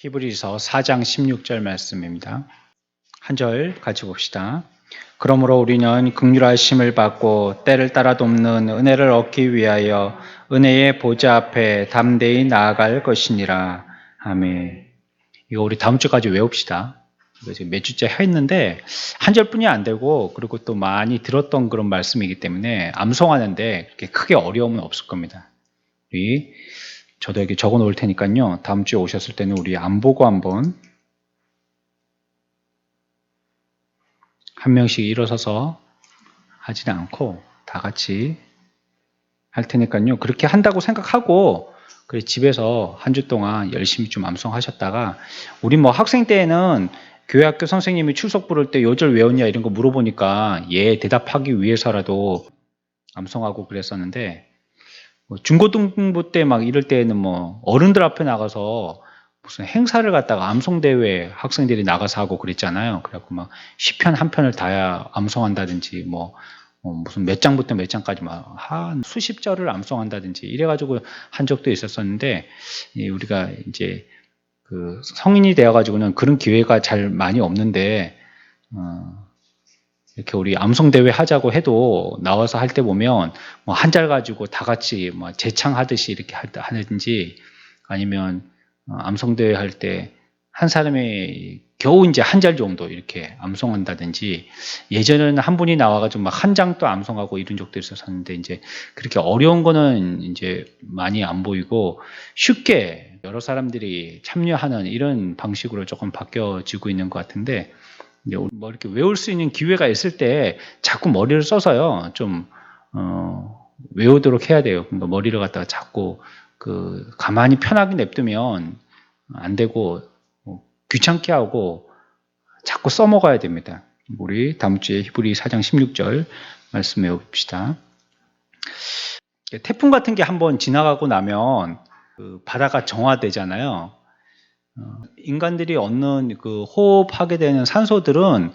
히브리서 4장 16절 말씀입니다. 한 절 같이 봅시다. 그러므로 우리는 긍휼하심을 받고 때를 따라 돕는 은혜를 얻기 위하여 은혜의 보좌 앞에 담대히 나아갈 것이니라. 아멘. 이거 우리 다음 주까지 외웁시다. 이거 지금 몇 주째 했는데 한 절뿐이 안 되고, 그리고 또 많이 들었던 그런 말씀이기 때문에 암송하는데 그렇게 크게 어려움은 없을 겁니다. 저도 여기 적어 놓을 테니까요. 다음 주에 오셨을 때는 우리 안 보고 한번 한 명씩 일어서서 하지는 않고 다 같이 할 테니까요. 그렇게 한다고 생각하고 그래 집에서 한 주 동안 열심히 좀 암송하셨다가, 우리 뭐 학생 때에는 교회 학교 선생님이 출석 부를 때 요절 외웠냐 이런 거 물어보니까 예 대답하기 위해서라도 암송하고 그랬었는데, 중고등부 때 막 이럴 때는 뭐 어른들 앞에 나가서 무슨 행사를 갖다가 암송대회 학생들이 나가서 하고 그랬잖아요. 그래갖고 막 시편 한 편을 다 암송한다든지 무슨 몇 장부터 몇 장까지 막 한 수십 절을 암송한다든지 이래가지고 한 적도 있었었는데, 우리가 이제 그 성인이 되어가지고는 그런 기회가 잘 많이 없는데, 이렇게 우리 암송대회 하자고 해도 나와서 할 때 보면 뭐 한 절 가지고 다 같이 뭐 재창하듯이 이렇게 하든지, 아니면 암송대회 할 때 한 사람이 겨우 이제 한 절 정도 이렇게 암송한다든지, 예전에는 한 분이 나와가지고 막 한 장 또 암송하고 이런 적도 있었는데, 이제 그렇게 어려운 거는 이제 많이 안 보이고 쉽게 여러 사람들이 참여하는 이런 방식으로 조금 바뀌어지고 있는 것 같은데, 뭐 이렇게 외울 수 있는 기회가 있을 때 자꾸 머리를 써서요 좀 외우도록 해야 돼요. 그러니까 머리를 갖다가 자꾸 가만히 편하게 냅두면 안 되고 귀찮게 하고 자꾸 써먹어야 됩니다. 우리 다음 주에 히브리 4장 16절 말씀 외워봅시다. 태풍 같은 게 한번 지나가고 나면 바다가 정화되잖아요. 인간들이 얻는 호흡하게 되는 산소들은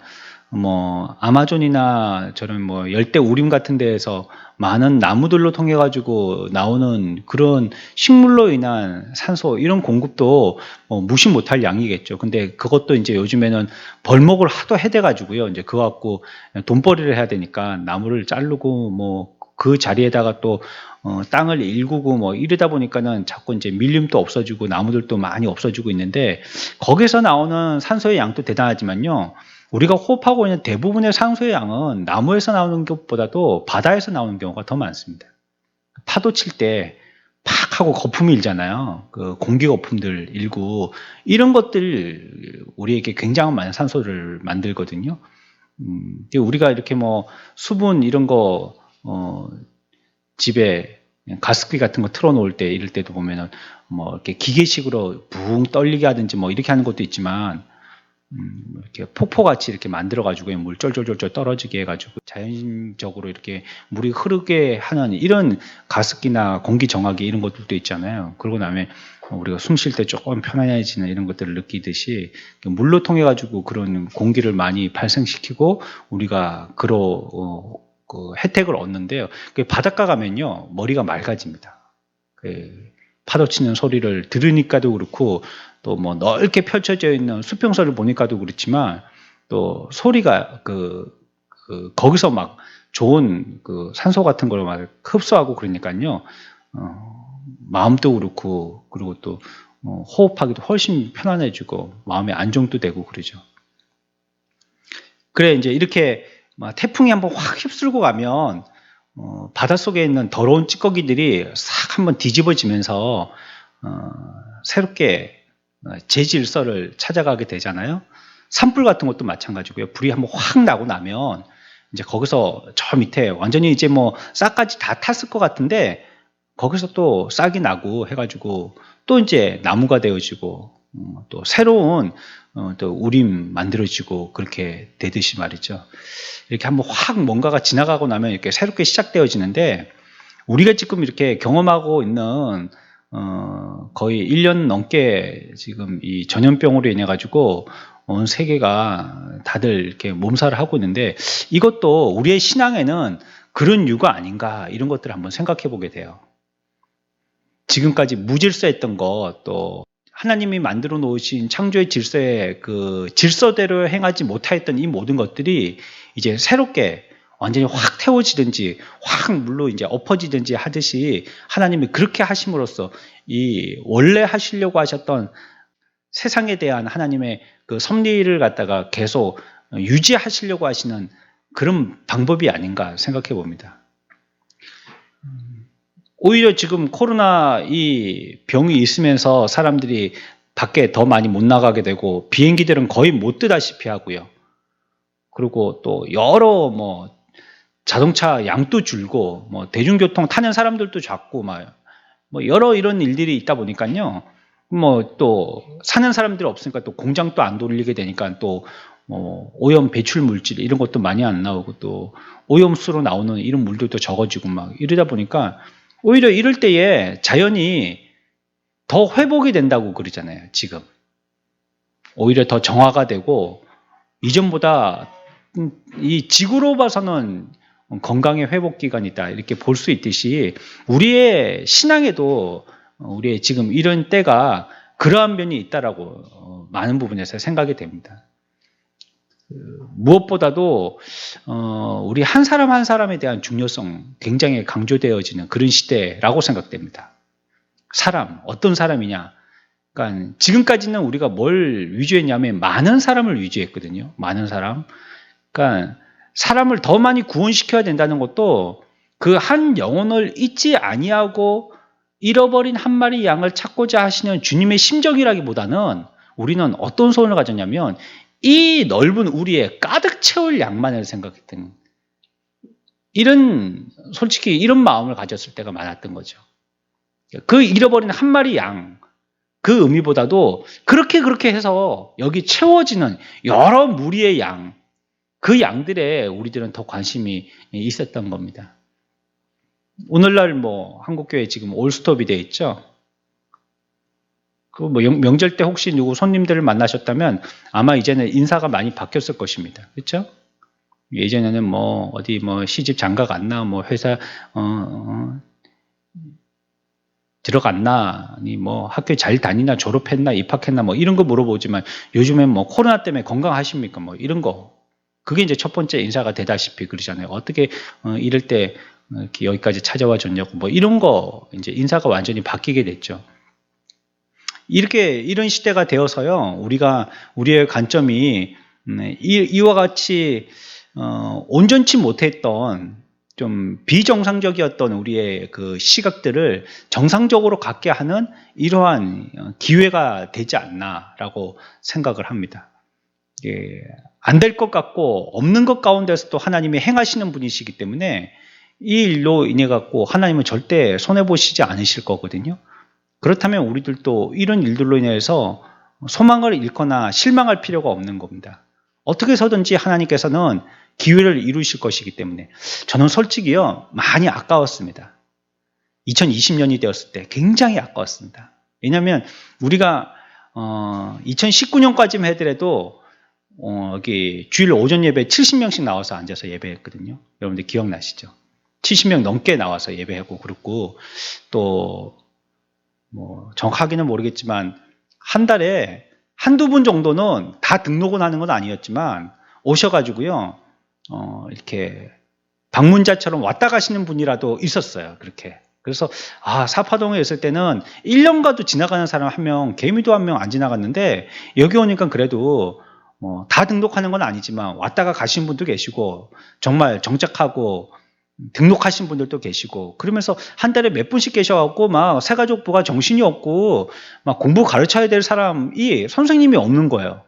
뭐 아마존이나 저런 뭐 열대 우림 같은 데에서 많은 나무들로 통해 가지고 나오는 그런 식물로 인한 산소 이런 공급도 무시 못할 양이겠죠. 근데 그것도 이제 요즘에는 벌목을 하도 해대 가지고요. 이제 그거 갖고 돈벌이를 해야 되니까 나무를 자르고 뭐 그 자리에다가 또 땅을 일구고 뭐 이러다 보니까는 자꾸 이제 밀림도 없어지고 나무들도 많이 없어지고 있는데, 거기서 나오는 산소의 양도 대단하지만요. 우리가 호흡하고 있는 대부분의 산소의 양은 나무에서 나오는 것보다도 바다에서 나오는 경우가 더 많습니다. 파도 칠 때 팍 하고 거품이 일잖아요. 그 공기 거품들 일고 이런 것들 우리에게 굉장히 많은 산소를 만들거든요. 우리가 이렇게 뭐 수분 이런 거 집에 가습기 같은 거 틀어놓을 때 이럴 때도 보면은 뭐 이렇게 기계식으로 붕 떨리게 하든지 뭐 이렇게 하는 것도 있지만, 이렇게 폭포같이 이렇게 만들어가지고 물 쫄쫄쫄쫄 떨어지게 해가지고 자연적으로 이렇게 물이 흐르게 하는 이런 가습기나 공기 정화기 이런 것들도 있잖아요. 그러고 나면 우리가 숨 쉴 때 조금 편안해지는 이런 것들을 느끼듯이 물로 통해 가지고 그런 공기를 많이 발생시키고 우리가 혜택을 얻는데요. 바닷가 가면요 머리가 맑아집니다. 파도 치는 소리를 들으니까도 그렇고, 또 뭐 넓게 펼쳐져 있는 수평선을 보니까도 그렇지만, 또 소리가 거기서 막 좋은 산소 같은 걸 막 흡수하고 그러니까요, 마음도 그렇고, 그리고 또 호흡하기도 훨씬 편안해지고 마음의 안정도 되고 그러죠. 그래 이제 이렇게 막 태풍이 한번 확 휩쓸고 가면 바닷속에 있는 더러운 찌꺼기들이 싹 한번 뒤집어지면서 새롭게 재질서를 찾아가게 되잖아요. 산불 같은 것도 마찬가지고요. 불이 한번 확 나고 나면 이제 거기서 저 밑에 완전히 이제 뭐 싹까지 다 탔을 것 같은데, 거기서 또 싹이 나고 해가지고 또 이제 나무가 되어지고 또 새로운 또 우림 만들어지고 그렇게 되듯이 말이죠. 이렇게 한번 확 뭔가가 지나가고 나면 이렇게 새롭게 시작되어지는데, 우리가 지금 이렇게 경험하고 있는 거의 1년 넘게 지금 이 전염병으로 인해 가지고 온 세계가 다들 이렇게 몸살을 하고 있는데, 이것도 우리의 신앙에는 그런 유가 아닌가 이런 것들을 한번 생각해 보게 돼요. 지금까지 무질서했던 것, 또 하나님이 만들어 놓으신 창조의 질서의 그 질서대로 행하지 못하였던 이 모든 것들이 이제 새롭게 완전히 확 태워지든지 확 물로 이제 엎어지든지 하듯이 하나님이 그렇게 하심으로써 이 원래 하시려고 하셨던 세상에 대한 하나님의 그 섭리를 갖다가 계속 유지하시려고 하시는 그런 방법이 아닌가 생각해 봅니다. 오히려 지금 코로나 이 병이 있으면서 사람들이 밖에 더 많이 못 나가게 되고 비행기들은 거의 못 뜨다시피 하고요. 그리고 또 여러 뭐 자동차 양도 줄고 뭐 대중교통 타는 사람들도 작고 뭐 여러 이런 일들이 있다 보니까요. 뭐 또 사는 사람들이 없으니까 또 공장도 안 돌리게 되니까 또 뭐 오염 배출 물질 이런 것도 많이 안 나오고 또 오염수로 나오는 이런 물들도 적어지고 막 이러다 보니까 오히려 이럴 때에 자연이 더 회복이 된다고 그러잖아요. 지금 오히려 더 정화가 되고 이전보다 이 지구로 봐서는 건강의 회복 기간이다 이렇게 볼 수 있듯이 우리의 신앙에도 우리의 지금 이런 때가 그러한 면이 있다라고 많은 부분에서 생각이 됩니다. 무엇보다도 우리 한 사람 한 사람에 대한 중요성 굉장히 강조되어지는 그런 시대라고 생각됩니다. 사람, 어떤 사람이냐? 그러니까 지금까지는 우리가 뭘 위주했냐면 많은 사람을 위주했거든요. 많은 사람. 그러니까 사람을 더 많이 구원시켜야 된다는 것도 그 한 영혼을 잊지 아니하고 잃어버린 한 마리 양을 찾고자 하시는 주님의 심정이라기보다는 우리는 어떤 소원을 가졌냐면 이 넓은 우리에 가득 채울 양만을 생각했던 솔직히 이런 마음을 가졌을 때가 많았던 거죠. 그 잃어버린 한 마리 양, 그 의미보다도 그렇게 해서 여기 채워지는 여러 무리의 양, 그 양들에 우리들은 더 관심이 있었던 겁니다. 오늘날 뭐 한국교회 지금 올스톱이 되어 있죠. 그 뭐 명절 때 혹시 누구 손님들을 만나셨다면 아마 이제는 인사가 많이 바뀌었을 것입니다. 그렇죠? 예전에는 뭐 어디 뭐 시집 장가 갔나, 뭐 회사 들어갔나, 아니 뭐 학교 잘 다니나, 졸업했나, 입학했나, 뭐 이런 거 물어보지만 요즘엔 뭐 코로나 때문에 건강하십니까, 뭐 이런 거. 그게 이제 첫 번째 인사가 되다시피 그러잖아요. 어떻게 이럴 때 이렇게 여기까지 찾아와 줬냐고, 뭐 이런 거 이제 인사가 완전히 바뀌게 됐죠. 이런 시대가 되어서요, 우리의 관점이 이와 같이 온전치 못했던 좀 비정상적이었던 우리의 그 시각들을 정상적으로 갖게 하는 이러한 기회가 되지 않나라고 생각을 합니다. 예, 안 될 것 같고 없는 것 가운데서 또 하나님이 행하시는 분이시기 때문에 이 일로 인해 갖고 하나님은 절대 손해 보시지 않으실 거거든요. 그렇다면 우리들도 이런 일들로 인해서 소망을 잃거나 실망할 필요가 없는 겁니다. 어떻게 해서든지 하나님께서는 기회를 이루실 것이기 때문에 저는 솔직히요 많이 아까웠습니다. 2020년이 되었을 때 굉장히 아까웠습니다. 왜냐하면 우리가 2019년까지만 하더라도 여기 주일 오전 예배 70명씩 나와서 앉아서 예배했거든요. 여러분들 기억나시죠? 70명 넘게 나와서 예배하고 그렇고 또 뭐 정확하게는 모르겠지만 한 달에 한두 분 정도는 다 등록은 하는 건 아니었지만 오셔가지고요 이렇게 방문자처럼 왔다 가시는 분이라도 있었어요. 그렇게. 그래서 사파동에 있을 때는 1년가도 지나가는 사람 한 명, 개미도 한 명 안 지나갔는데 여기 오니까 그래도 다 등록하는 건 아니지만 왔다가 가신 분도 계시고 정말 정착하고 등록하신 분들도 계시고 그러면서 한 달에 몇 분씩 계셔갖고 막 새가족부가 정신이 없고 막 공부 가르쳐야 될 사람이 선생님이 없는 거예요.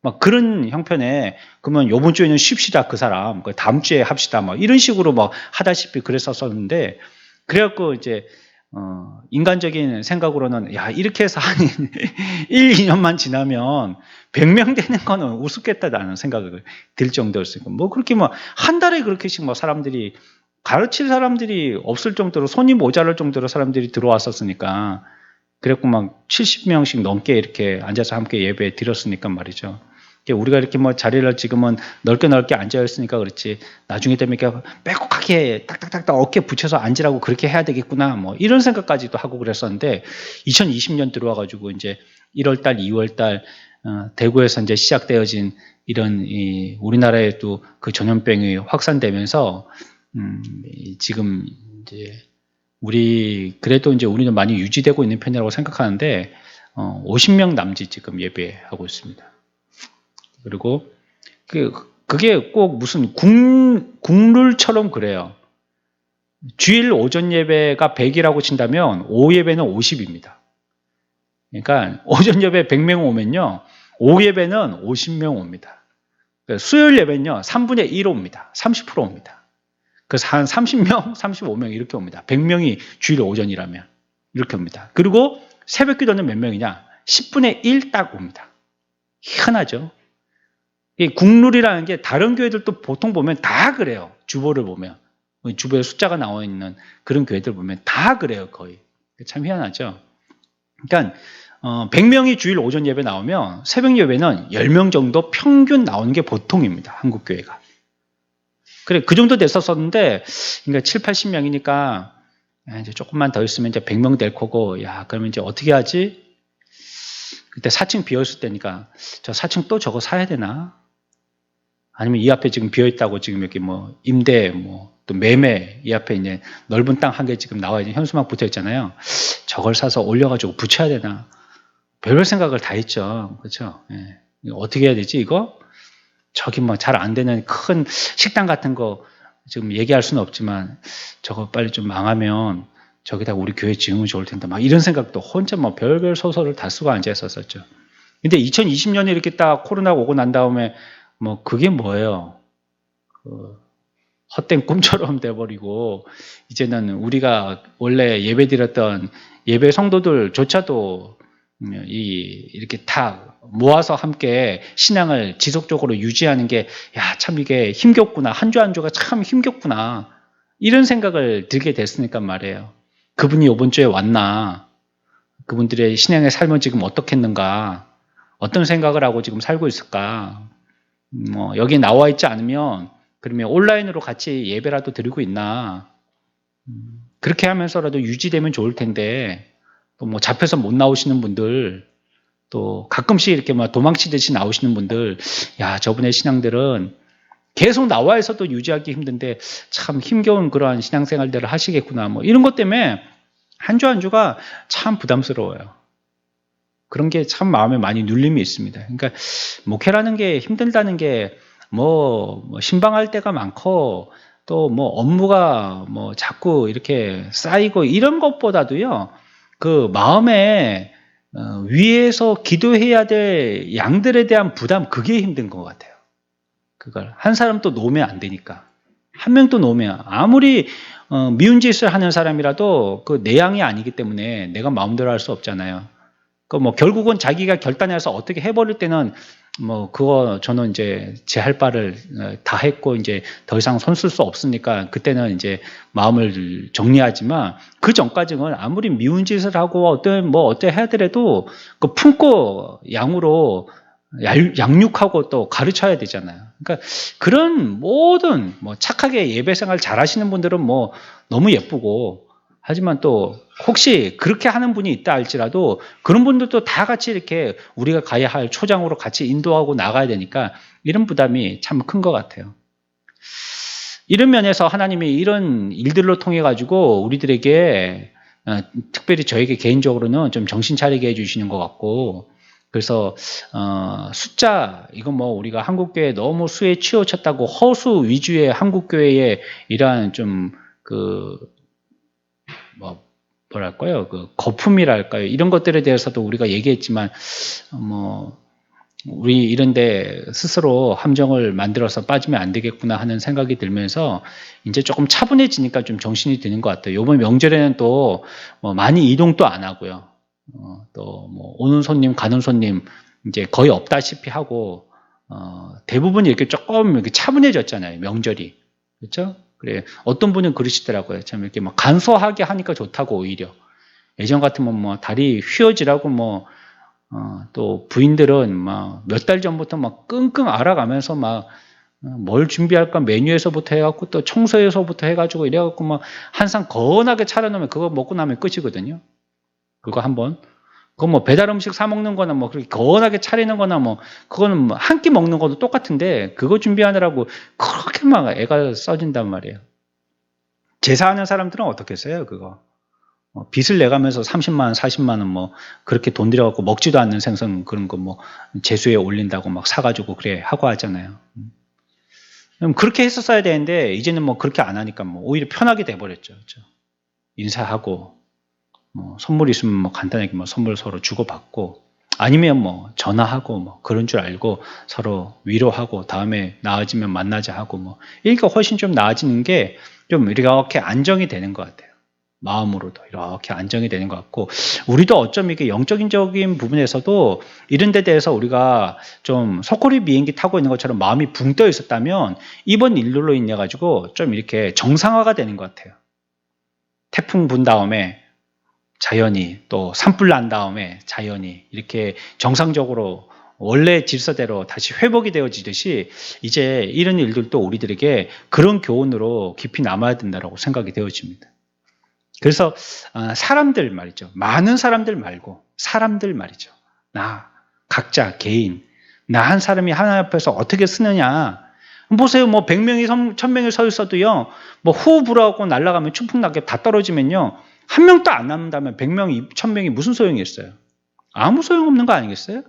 막 그런 형편에 그러면 요번 주에는 쉽시다 그 사람 다음 주에 합시다 막 이런 식으로 막 하다시피 그랬었는데 그래갖고 이제 인간적인 생각으로는 야 이렇게 해서 한 1, 2년만 지나면 100명 되는 거는 우습겠다라는 생각을 들 정도였으니까 뭐 그렇게 뭐 한 달에 그렇게씩 뭐 사람들이 가르칠 사람들이 없을 정도로 손이 모자랄 정도로 사람들이 들어왔었으니까 그랬고 막 70명씩 넘게 이렇게 앉아서 함께 예배 드렸으니까 말이죠. 우리가 이렇게 뭐 자리를 지금은 넓게 앉아 있으니까 그렇지 나중에 되면 이렇게 빼곡하게 딱딱딱딱 어깨 붙여서 앉으라고 그렇게 해야 되겠구나 뭐 이런 생각까지도 하고 그랬었는데 2020년 들어와가지고 이제 1월달, 2월달 대구에서 이제 시작되어진 이런 우리나라에 또 그 전염병이 확산되면서 지금 이제 그래도 이제 우리는 많이 유지되고 있는 편이라고 생각하는데 50명 남짓 지금 예배하고 있습니다. 그리고 그게 꼭 무슨 국룰처럼 그래요. 주일 오전 예배가 100이라고 친다면 오후 예배는 50입니다. 그러니까 오전 예배 100명 오면요, 오후 예배는 50명 옵니다. 수요일 예배는요 3분의 1 옵니다. 30% 옵니다. 그래서 한 30명, 35명 이렇게 옵니다. 100명이 주일 오전이라면 이렇게 옵니다. 그리고 새벽 기도는 몇 명이냐? 10분의 1 딱 옵니다. 희한하죠? 이 국룰이라는 게 다른 교회들도 보통 보면 다 그래요. 주보를 보면. 주보에 숫자가 나와 있는 그런 교회들 보면 다 그래요, 거의. 참 희한하죠? 그러니까 100명이 주일 오전 예배 나오면 새벽 예배는 10명 정도 평균 나오는 게 보통입니다. 한국 교회가. 그래, 그 정도 됐었었는데, 그러니까 7, 80명이니까 이제 조금만 더 있으면 이제 100명 될 거고, 야, 그러면 이제 어떻게 하지? 그때 4층 비어있을 때니까 저 4층 또 저거 사야 되나? 아니면 이 앞에 지금 비어있다고 지금 이렇게 뭐 임대 또 매매 이 앞에 이제 넓은 땅 한 개 지금 나와 있는 현수막 붙어 있잖아요. 저걸 사서 올려가지고 붙여야 되나? 별별 생각을 다 했죠. 그렇죠? 예. 어떻게 해야 되지 이거? 저기 뭐 잘 안 되는 큰 식당 같은 거 지금 얘기할 수는 없지만 저거 빨리 좀 망하면 저기다 우리 교회 지으면 좋을 텐데 막 이런 생각도 혼자 뭐 별별 소설을 다 쓰고 앉아 있었었죠. 근데 2020년에 이렇게 딱 코로나가 오고 난 다음에 뭐 그게 뭐예요? 헛된 꿈처럼 돼버리고 이제는 우리가 원래 예배 드렸던 예배 성도들조차도 이렇게 다 모아서 함께 신앙을 지속적으로 유지하는 게 야, 참 이게 힘겹구나. 한 주 한 주가 참 힘겹구나. 이런 생각을 들게 됐으니까 말이에요. 그분이 이번 주에 왔나? 그분들의 신앙의 삶은 지금 어떻겠는가? 어떤 생각을 하고 지금 살고 있을까? 여기 나와 있지 않으면 그러면 온라인으로 같이 예배라도 드리고 있나? 그렇게 하면서라도 유지되면 좋을 텐데 또 뭐 잡혀서 못 나오시는 분들 또 가끔씩 이렇게 막 도망치듯이 나오시는 분들 야 저분의 신앙들은 계속 나와 있어도 유지하기 힘든데 참 힘겨운 그러한 신앙생활들을 하시겠구나 뭐 이런 것 때문에 한 주 한 주가 참 부담스러워요. 그런 게 참 마음에 많이 눌림이 있습니다. 그러니까 목회라는 게 힘들다는 게 뭐 신방할 때가 많고 또 뭐 업무가 뭐 자꾸 이렇게 쌓이고 이런 것보다도요 그 마음에 위에서 기도해야 될 양들에 대한 부담 그게 힘든 것 같아요. 그걸 한 사람 또 놓으면 안 되니까 한 명 또 놓으면 아무리 미운 짓을 하는 사람이라도 그 내 양이 아니기 때문에 내가 마음대로 할 수 없잖아요. 그 뭐 결국은 자기가 결단해서 어떻게 해버릴 때는 뭐 그거 저는 이제 제 할 바를 다 했고 이제 더 이상 손 쓸 수 없으니까 그때는 이제 마음을 정리하지만 그 전까지는 아무리 미운 짓을 하고 어때 하더라도 그 품고 양으로 양육하고 또 가르쳐야 되잖아요. 그러니까 그런 모든 뭐 착하게 예배 생활 잘 하시는 분들은 뭐 너무 예쁘고 하지만 또 혹시 그렇게 하는 분이 있다 할지라도 그런 분들도 다 같이 이렇게 우리가 가야 할 초장으로 같이 인도하고 나가야 되니까 이런 부담이 참 큰 것 같아요. 이런 면에서 하나님이 이런 일들로 통해 가지고 우리들에게 특별히 저에게 개인적으로는 좀 정신 차리게 해주시는 것 같고 그래서 숫자 이건 뭐 우리가 한국교회 너무 수에 치우쳤다고 허수 위주의 한국교회의 이러한 좀 뭐랄까요 그 거품이랄까요 이런 것들에 대해서도 우리가 얘기했지만 우리 이런데 스스로 함정을 만들어서 빠지면 안 되겠구나 하는 생각이 들면서 이제 조금 차분해지니까 좀 정신이 드는 것 같아요. 이번 명절에는 또 많이 이동도 안 하고요. 또 뭐 오는 손님 가는 손님 이제 거의 없다시피 하고 대부분 이렇게 조금 이렇게 차분해졌잖아요. 명절이 그렇죠? 그래 어떤 분은 그러시더라고요. 참 이렇게 막 간소하게 하니까 좋다고 오히려 예전 같으면 뭐 다리 휘어지라고 또 부인들은 막 몇 달 전부터 막 끙끙 앓아가면서 막 뭘 준비할까 메뉴에서부터 해갖고 또 청소에서부터 해가지고 이래갖고 막 한 상 거나게 차려놓으면 그거 먹고 나면 끝이거든요. 그거 한번 그건 뭐 배달 음식 사 먹는 거나 뭐 그렇게 거하게 차리는 거나 뭐 그거는 뭐 한 끼 먹는 것도 똑같은데 그거 준비하느라고 그렇게 막 애가 써진단 말이에요. 제사하는 사람들은 어떻게 써요, 그거? 빚을 내가면서 30만 원, 40만 원 뭐 그렇게 돈 들여갖고 먹지도 않는 생선 그런 거 뭐 제수에 올린다고 막 사가지고 그래 하고 하잖아요. 그럼 그렇게 했었어야 되는데 이제는 뭐 그렇게 안 하니까 뭐 오히려 편하게 돼버렸죠. 그렇죠? 인사하고 뭐 선물 있으면 뭐 간단하게 뭐 선물 서로 주고받고 아니면 뭐 전화하고 뭐 그런 줄 알고 서로 위로하고 다음에 나아지면 만나자 하고 뭐 이러니까 훨씬 좀 나아지는 게 좀 이렇게 안정이 되는 것 같아요. 마음으로도 이렇게 안정이 되는 것 같고 우리도 어쩜 이게 영적인 부분에서도 이런 데 대해서 우리가 좀 소쿠리 비행기 타고 있는 것처럼 마음이 붕 떠 있었다면 이번 일로 인해 가지고 좀 이렇게 정상화가 되는 것 같아요. 태풍 분 다음에 자연이 또 산불 난 다음에 자연이 이렇게 정상적으로 원래 질서대로 다시 회복이 되어지듯이 이제 이런 일들도 우리들에게 그런 교훈으로 깊이 남아야 된다고 생각이 되어집니다. 그래서 사람들 말이죠. 많은 사람들 말고 사람들 말이죠. 나 각자 개인 나 한 사람이 하나님 앞에서 어떻게 쓰느냐. 보세요. 뭐 100명이 1000명이 서 있어도요. 뭐 호우 불어갖고 날아가면 추풍 낙엽 다 떨어지면요. 한 명도 안 남는다면 100명이 1000명이 무슨 소용이 있어요? 아무 소용없는 거 아니겠어요?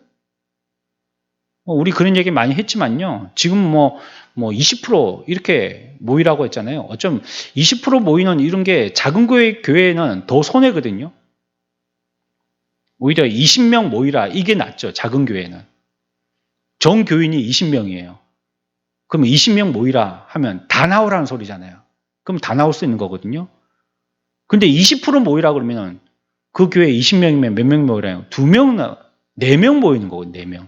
우리 그런 얘기 많이 했지만요. 지금 뭐 20% 이렇게 모이라고 했잖아요. 어쩜 20% 모이는 이런 게 작은 교회는 더 손해거든요. 오히려 20명 모이라 이게 낫죠. 작은 교회는. 전 교인이 20명이에요. 그럼 20명 모이라 하면 다 나오라는 소리잖아요. 그럼 다 나올 수 있는 거거든요. 근데 20% 모이라 그러면 그 교회 20명이면 몇 명 모이라요? 2명, 4명 모이는 거고 4명.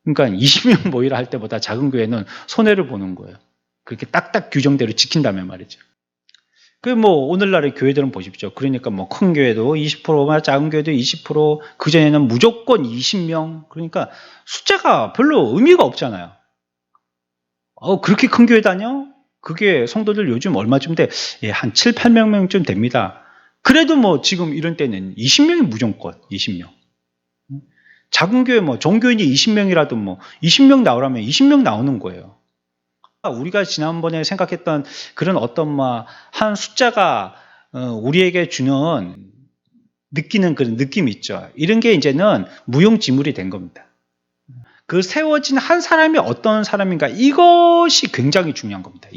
그러니까 20명 모이라 할 때보다 작은 교회는 손해를 보는 거예요. 그렇게 딱딱 규정대로 지킨다면 말이죠. 그 뭐 오늘날의 교회들은 보십시오. 그러니까 뭐 큰 교회도 20%, 작은 교회도 20%, 그전에는 무조건 20명. 그러니까 숫자가 별로 의미가 없잖아요. 그렇게 큰 교회 다녀? 그게 성도들 요즘 얼마쯤 돼? 예, 한 7, 800명쯤 됩니다. 그래도 뭐 지금 이런 때는 20명이 무조건 20명. 작은 교회 뭐 종교인이 20명이라도 뭐 20명 나오라면 20명 나오는 거예요. 우리가 지난번에 생각했던 그런 어떤 한 숫자가 우리에게 주는 느끼는 그런 느낌이 있죠. 이런 게 이제는 무용지물이 된 겁니다. 그 세워진 한 사람이 어떤 사람인가 이것이 굉장히 중요한 겁니다.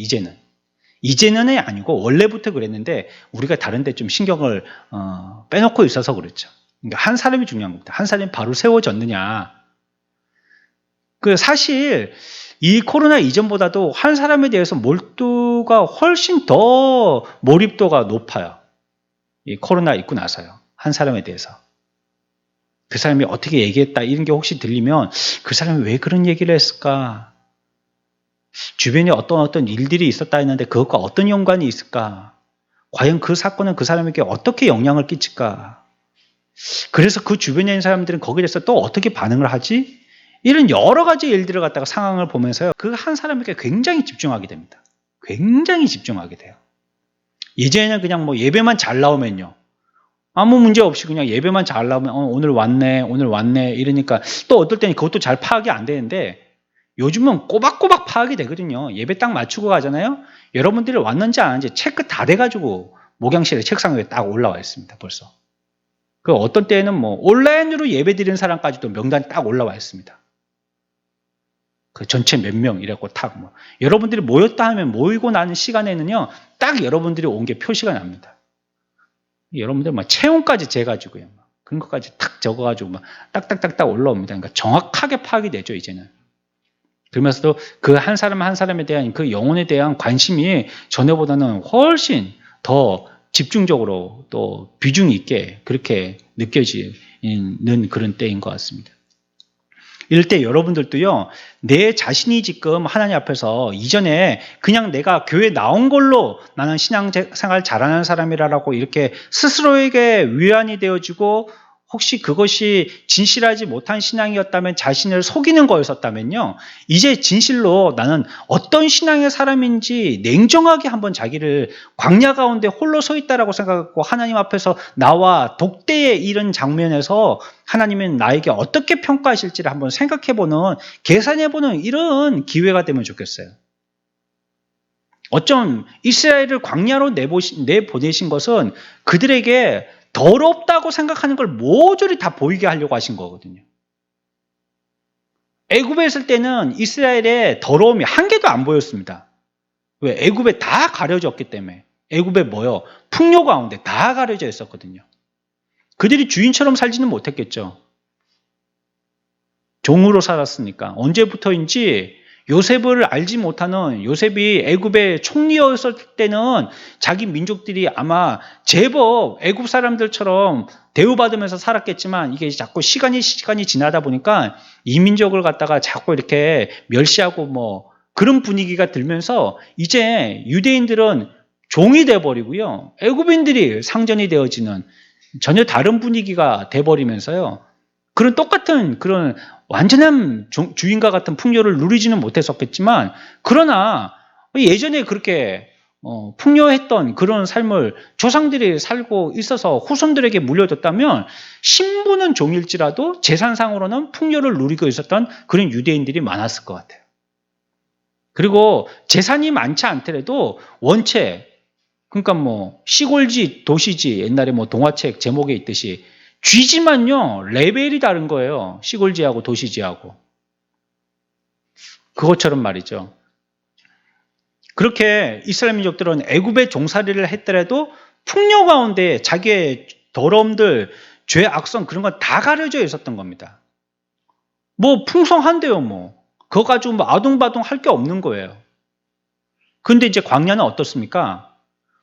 이제는이 아니고 원래부터 그랬는데 우리가 다른 데 좀 신경을 빼놓고 있어서 그렇죠. 그러니까 한 사람이 중요한 겁니다. 한 사람이 바로 세워졌느냐. 사실 이 코로나 이전보다도 한 사람에 대해서 몰두가 훨씬 더 몰입도가 높아요. 이 코로나 있고 나서요. 한 사람에 대해서. 그 사람이 어떻게 얘기했다 이런 게 혹시 들리면 그 사람이 왜 그런 얘기를 했을까? 주변에 어떤 일들이 있었다 했는데 그것과 어떤 연관이 있을까? 과연 그 사건은 그 사람에게 어떻게 영향을 끼칠까? 그래서 그 주변에 있는 사람들은 거기에 대해서 또 어떻게 반응을 하지? 이런 여러 가지 일들을 갖다가 상황을 보면서요. 그 한 사람에게 굉장히 집중하게 됩니다. 굉장히 집중하게 돼요. 이제는 그냥 뭐 예배만 잘 나오면요. 아무 문제 없이 그냥 예배만 잘 나오면 오늘 왔네 이러니까 또 어떨 때는 그것도 잘 파악이 안 되는데 요즘은 꼬박꼬박 파악이 되거든요. 예배 딱 맞추고 가잖아요. 여러분들이 왔는지 안 왔는지 체크 다 돼가지고 목양실에 책상 위에 딱 올라와 있습니다. 벌써. 그 어떤 때는 뭐 온라인으로 예배 드리는 사람까지도 명단이 딱 올라와 있습니다. 그 전체 몇 명 이라고 딱 여러분들이 모였다 하면 모이고 나는 시간에는요 딱 여러분들이 온 게 표시가 납니다. 여러분들 체온까지 재가지고요 그런 것까지 탁 적어가지고 딱딱딱딱 올라옵니다. 그러니까 정확하게 파악이 되죠 이제는. 그러면서도 그 한 사람 한 사람에 대한 그 영혼에 대한 관심이 전에보다는 훨씬 더 집중적으로 또 비중 있게 그렇게 느껴지는 그런 때인 것 같습니다. 이럴 때 여러분들도요, 내 자신이 지금 하나님 앞에서 이전에 그냥 내가 교회 나온 걸로 나는 신앙생활 잘하는 사람이라고 이렇게 스스로에게 위안이 되어지고 혹시 그것이 진실하지 못한 신앙이었다면, 자신을 속이는 거였었다면요, 이제 진실로 나는 어떤 신앙의 사람인지 냉정하게 한번 자기를 광야 가운데 홀로 서 있다라고 생각하고 하나님 앞에서 나와 독대에 이른 장면에서 하나님은 나에게 어떻게 평가하실지를 한번 생각해보는, 계산해보는 이런 기회가 되면 좋겠어요. 어쩜 이스라엘을 광야로 내보내신 것은 그들에게 더럽다고 생각하는 걸 모조리 다 보이게 하려고 하신 거거든요. 애굽에 있을 때는 이스라엘의 더러움이 한 개도 안 보였습니다. 왜? 애굽에 다 가려졌기 때문에. 애굽에 뭐요? 풍요 가운데 다 가려져 있었거든요. 그들이 주인처럼 살지는 못했겠죠. 종으로 살았으니까. 언제부터인지 요셉을 알지 못하는, 요셉이 애굽의 총리였을 때는 자기 민족들이 아마 제법 애굽 사람들처럼 대우받으면서 살았겠지만, 이게 자꾸 시간이 지나다 보니까 이 민족을 갖다가 자꾸 이렇게 멸시하고 뭐 그런 분위기가 들면서 이제 유대인들은 종이 돼버리고요, 애굽인들이 상전이 되어지는 전혀 다른 분위기가 돼버리면서요, 그런 똑같은 그런 완전한 주인과 같은 풍요를 누리지는 못했었겠지만, 그러나 예전에 그렇게 풍요했던 그런 삶을 조상들이 살고 있어서 후손들에게 물려줬다면, 신분은 종일지라도 재산상으로는 풍요를 누리고 있었던 그런 유대인들이 많았을 것 같아요. 그리고 재산이 많지 않더라도 원체, 그러니까 뭐 시골지 도시지, 옛날에 뭐 동화책 제목에 있듯이 쥐지만요 레벨이 다른 거예요. 시골지하고 도시지하고. 그것처럼 말이죠. 그렇게 이스라엘 민족들은 애굽의 종살이를 했더라도 풍요 가운데 자기의 더러움들, 죄, 악성 그런 건 다 가려져 있었던 겁니다. 뭐 풍성한데요, 뭐 그거 가지고 뭐 아둥바둥 할 게 없는 거예요. 근데 이제 광야는 어떻습니까?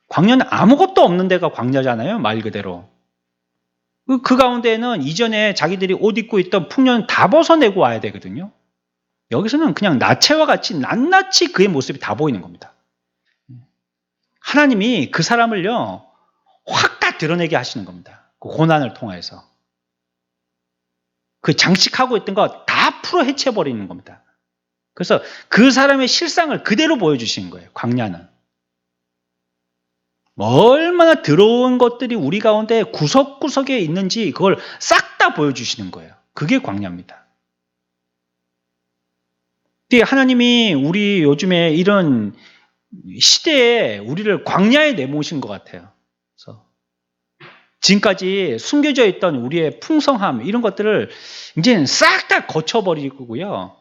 광야는 아무것도 없는 데가 광야잖아요, 말 그대로. 그 가운데에는 이전에 자기들이 옷 입고 있던 풍요는 다 벗어내고 와야 되거든요. 여기서는 그냥 나체와 같이 낱낱이 그의 모습이 다 보이는 겁니다. 하나님이 그 사람을요 확 다 드러내게 하시는 겁니다. 그 고난을 통해서. 그 장식하고 있던 거 다 풀어 헤쳐버리는 겁니다. 그래서 그 사람의 실상을 그대로 보여주시는 거예요, 광야는. 얼마나 더러운 것들이 우리 가운데 구석구석에 있는지 그걸 싹 다 보여주시는 거예요. 그게 광야입니다. 하나님이 우리 요즘에 이런 시대에 우리를 광야에 내모신 것 같아요. 그래서 지금까지 숨겨져 있던 우리의 풍성함, 이런 것들을 이제는 싹 다 거쳐버리고요,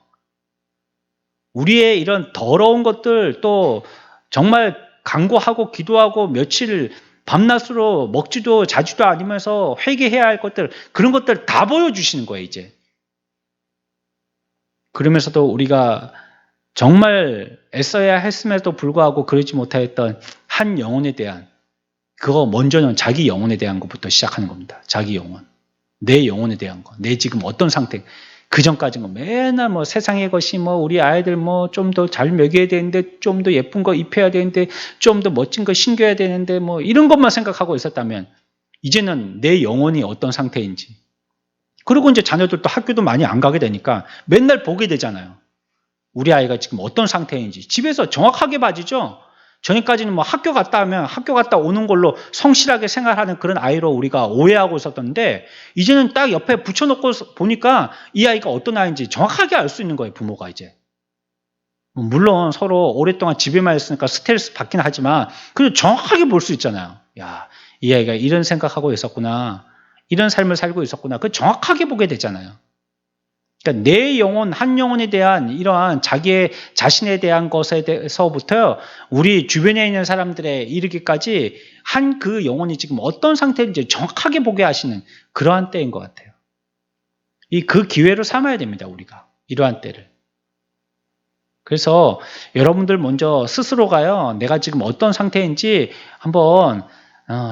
우리의 이런 더러운 것들, 또 정말 간구하고 기도하고 며칠 밤낮으로 먹지도 자지도 않으면서 회개해야 할 것들, 그런 것들 다 보여주시는 거예요, 이제. 그러면서도 우리가 정말 애써야 했음에도 불구하고 그러지 못하였던 한 영혼에 대한, 그거 먼저는 자기 영혼에 대한 것부터 시작하는 겁니다. 자기 영혼. 내 영혼에 대한 거. 내 지금 어떤 상태. 그 전까지는 맨날 뭐 세상의 것이 뭐 우리 아이들 뭐 좀 더 잘 먹여야 되는데, 좀 더 예쁜 거 입혀야 되는데, 좀 더 멋진 거 신겨야 되는데, 뭐 이런 것만 생각하고 있었다면, 이제는 내 영혼이 어떤 상태인지. 그리고 이제 자녀들도 학교도 많이 안 가게 되니까 맨날 보게 되잖아요. 우리 아이가 지금 어떤 상태인지. 집에서 정확하게 봐지죠. 전에까지는 뭐 학교 갔다 하면 학교 갔다 오는 걸로 성실하게 생활하는 그런 아이로 우리가 오해하고 있었던데, 이제는 딱 옆에 붙여놓고 보니까 이 아이가 어떤 아이인지 정확하게 알 수 있는 거예요, 부모가 이제. 물론 서로 오랫동안 집에만 있으니까 스트레스 받긴 하지만, 그래도 정확하게 볼 수 있잖아요. 야, 이 아이가 이런 생각하고 있었구나, 이런 삶을 살고 있었구나. 그 정확하게 보게 되잖아요. 그러니까 내 영혼, 한 영혼에 대한 이러한 자기의 자신에 대한 것에 대해서부터 우리 주변에 있는 사람들에 이르기까지 한 그 영혼이 지금 어떤 상태인지 정확하게 보게 하시는 그러한 때인 것 같아요. 그 기회로 삼아야 됩니다, 우리가. 이러한 때를. 그래서 여러분들 먼저 스스로가요, 내가 지금 어떤 상태인지 한번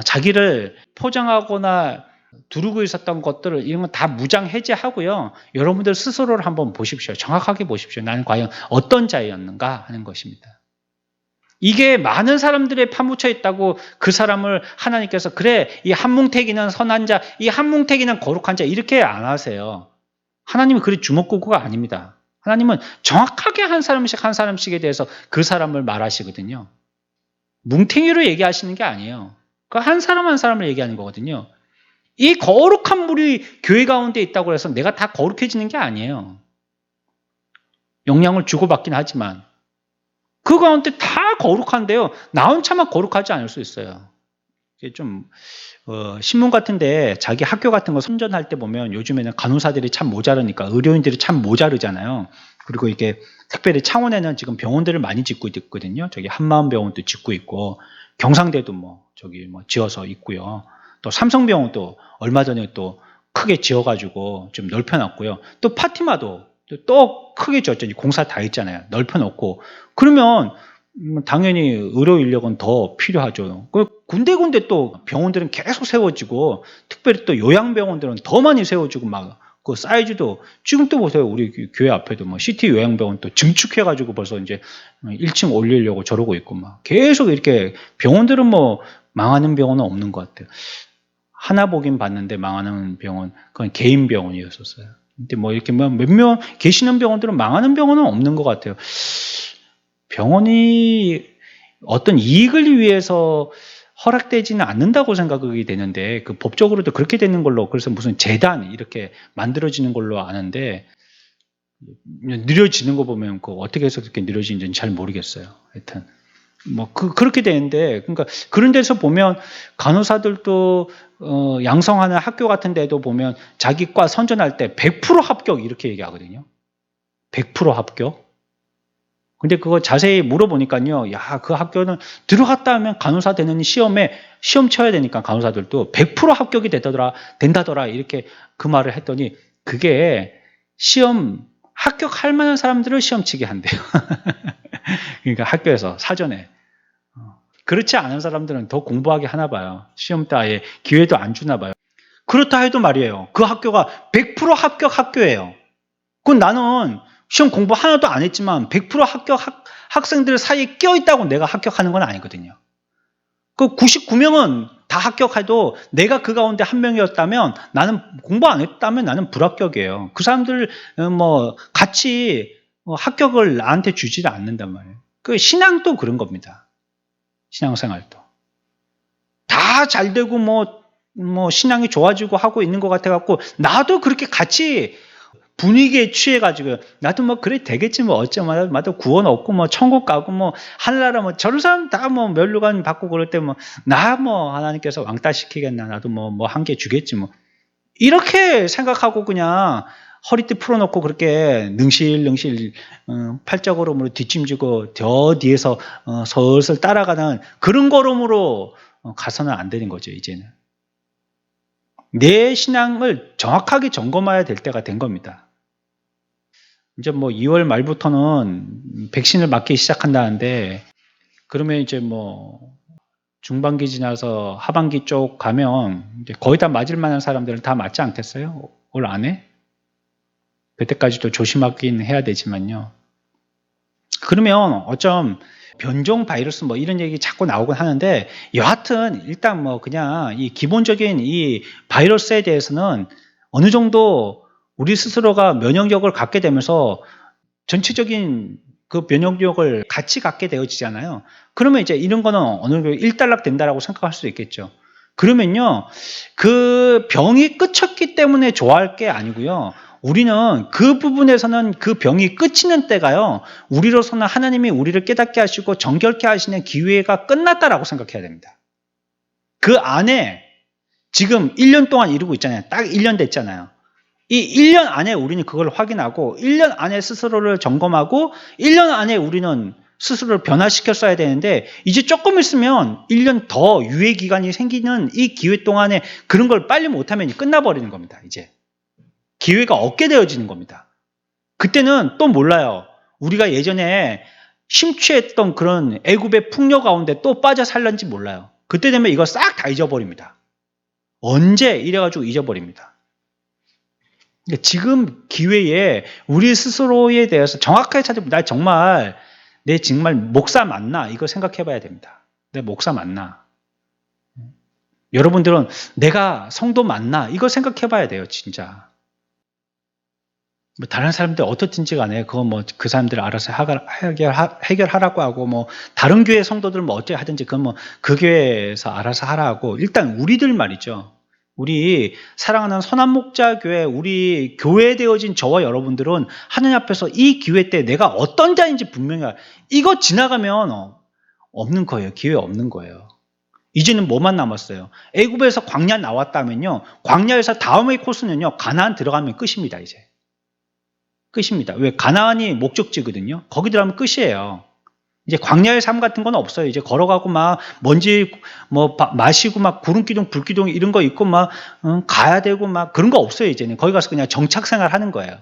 자기를 포장하거나 두르고 있었던 것들을, 이런 건 다 무장 해제하고요, 여러분들 스스로를 한번 보십시오. 정확하게 보십시오. 나는 과연 어떤 자였는가 하는 것입니다. 이게 많은 사람들의 파묻혀 있다고 그 사람을 하나님께서 그래 이 한뭉태기는 선한 자, 이 한뭉태기는 거룩한 자 이렇게 안 하세요. 하나님은 그리 주먹구구가 아닙니다. 하나님은 정확하게 한 사람씩 한 사람씩에 대해서 그 사람을 말하시거든요. 뭉탱이로 얘기하시는 게 아니에요. 그 한 사람 한 사람을 얘기하는 거거든요. 이 거룩한 물이 교회 가운데 있다고 해서 내가 다 거룩해지는 게 아니에요. 영향을 주고받긴 하지만 그 가운데 다 거룩한데요. 나 혼자만 거룩하지 않을 수 있어요. 이게 좀 신문 같은데 자기 학교 같은 거 선전할 때 보면 요즘에는 간호사들이 참 모자르니까 의료인들이 참 모자르잖아요. 그리고 이게 특별히 창원에는 지금 병원들을 많이 짓고 있거든요. 저기 한마음병원도 짓고 있고 경상대도 저기 지어서 있고요. 또 삼성병원도 얼마 전에 또 크게 지어가지고 좀 넓혀놨고요. 또 파티마도 또 크게 지었잖아요. 공사 다 했잖아요. 넓혀놓고 그러면 당연히 의료 인력은 더 필요하죠. 군데군데 또 병원들은 계속 세워지고 특별히 또 요양병원들은 더 많이 세워지고 막 그 사이즈도 지금 또 보세요. 우리 교회 앞에도 시티 요양병원 또 증축해가지고 벌써 이제 1층 올리려고 저러고 있고 막 계속 이렇게 병원들은 망하는 병원은 없는 것 같아요. 하나 보긴 봤는데 망하는 병원 그건 개인 병원이었었어요. 근데 이렇게 몇 명 계시는 병원들은 망하는 병원은 없는 것 같아요. 병원이 어떤 이익을 위해서 허락되지는 않는다고 생각이 되는데 그 법적으로도 그렇게 되는 걸로 그래서 무슨 재단 이렇게 만들어지는 걸로 아는데 느려지는 거 보면 어떻게 해서 그렇게 느려지는지는 잘 모르겠어요. 하여튼 그렇게 되는데 그러니까 그런 데서 보면 간호사들도 양성하는 학교 같은 데도 보면 자기 과 선전할 때 100% 합격 이렇게 얘기하거든요. 100% 합격. 근데 그거 자세히 물어보니까요. 야, 그 학교는 들어갔다 하면 간호사 되는 시험에 시험 쳐야 되니까 간호사들도 100% 합격이 된다더라 이렇게 그 말을 했더니 그게 시험 합격할 만한 사람들을 시험 치게 한대요. 그러니까 학교에서 사전에. 그렇지 않은 사람들은 더 공부하게 하나 봐요. 시험 때 아예 기회도 안 주나 봐요. 그렇다 해도 말이에요. 그 학교가 100% 합격 학교예요. 그건 나는 시험 공부 하나도 안 했지만 100% 합격 학생들 사이에 껴있다고 내가 합격하는 건 아니거든요. 그 99명은 다 합격해도 내가 그 가운데 한 명이었다면 나는 공부 안 했다면 나는 불합격이에요. 그 사람들 같이 합격을 나한테 주지를 않는단 말이에요. 그 신앙도 그런 겁니다. 신앙생활도. 다 잘 되고 신앙이 좋아지고 하고 있는 것 같아갖고 나도 그렇게 같이 분위기에 취해가지고 나도 그래 되겠지 어쩌면 나도 구원 얻고 천국 가고 하늘나라 저런 사람 다 면류관 받고 그럴 때 나 하나님께서 왕따 시키겠나 나도 한 개 주겠지 이렇게 생각하고 그냥 허리띠 풀어놓고 그렇게 능실능실 팔자걸음으로 뒷짐지고 저 뒤에서 슬슬 따라가는 그런 걸음으로 가서는 안 되는 거죠. 이제는 내 신앙을 정확하게 점검해야 될 때가 된 겁니다. 이제 2월 말부터는 백신을 맞기 시작한다는데 그러면 이제 중반기 지나서 하반기 쪽 가면 이제 거의 다 맞을 만한 사람들은 다 맞지 않겠어요? 올 안에? 그때까지도 조심하긴 해야 되지만요. 그러면 어쩜 변종 바이러스 이런 얘기 자꾸 나오곤 하는데 여하튼 일단 그냥 이 기본적인 이 바이러스에 대해서는 어느 정도 우리 스스로가 면역력을 갖게 되면서 전체적인 그 면역력을 같이 갖게 되어지잖아요. 그러면 이제 이런 거는 어느 정도 일단락 된다라고 생각할 수 있겠죠. 그러면요, 그 병이 끝쳤기 때문에 좋아할 게 아니고요. 우리는 그 부분에서는 그 병이 끝이는 때가요. 우리로서는 하나님이 우리를 깨닫게 하시고 정결케 하시는 기회가 끝났다라고 생각해야 됩니다. 그 안에 지금 1년 동안 이루고 있잖아요. 딱 1년 됐잖아요. 이 1년 안에 우리는 그걸 확인하고 1년 안에 스스로를 점검하고 1년 안에 우리는 스스로를 변화시켰어야 되는데 이제 조금 있으면 1년 더 유예 기간이 생기는 이 기회 동안에 그런 걸 빨리 못하면 끝나버리는 겁니다. 이제 기회가 없게 되어지는 겁니다. 그때는 또 몰라요. 우리가 예전에 심취했던 그런 애굽의 풍요 가운데 또 빠져 살는지 몰라요. 그때 되면 이거 싹 다 잊어버립니다. 언제 이래가지고 잊어버립니다. 지금 기회에 우리 스스로에 대해서 정확하게 찾아보면 나 정말 내 정말 목사 맞나? 이거 생각해 봐야 됩니다. 내 목사 맞나? 여러분들은 내가 성도 맞나? 이거 생각해 봐야 돼요, 진짜. 뭐 다른 사람들 어떻든지 간에 그거 뭐 그 사람들 알아서 해결하라고 하고 뭐 다른 교회 성도들 뭐 어떻게 하든지 그건 뭐 그 교회에서 알아서 하라고 일단 우리들 말이죠. 우리 사랑하는 선한 목자 교회 우리 교회 되어진 저와 여러분들은 하나님 앞에서 이 기회 때 내가 어떤 자인지 분명히 이거 지나가면 없는 거예요. 기회 없는 거예요. 이제는 뭐만 남았어요? 애굽에서 광야 나왔다면요. 광야에서 다음의 코스는요. 가나안 들어가면 끝입니다. 이제. 끝입니다. 왜? 가나안이 목적지거든요. 거기 들어가면 끝이에요. 이제 광야의 삶 같은 건 없어요. 이제 걸어가고 막 먼지 뭐 마시고 막 구름기둥 불기둥 이런 거 있고 막 가야 되고 막 그런 거 없어요. 이제는 거기 가서 그냥 정착 생활 하는 거예요.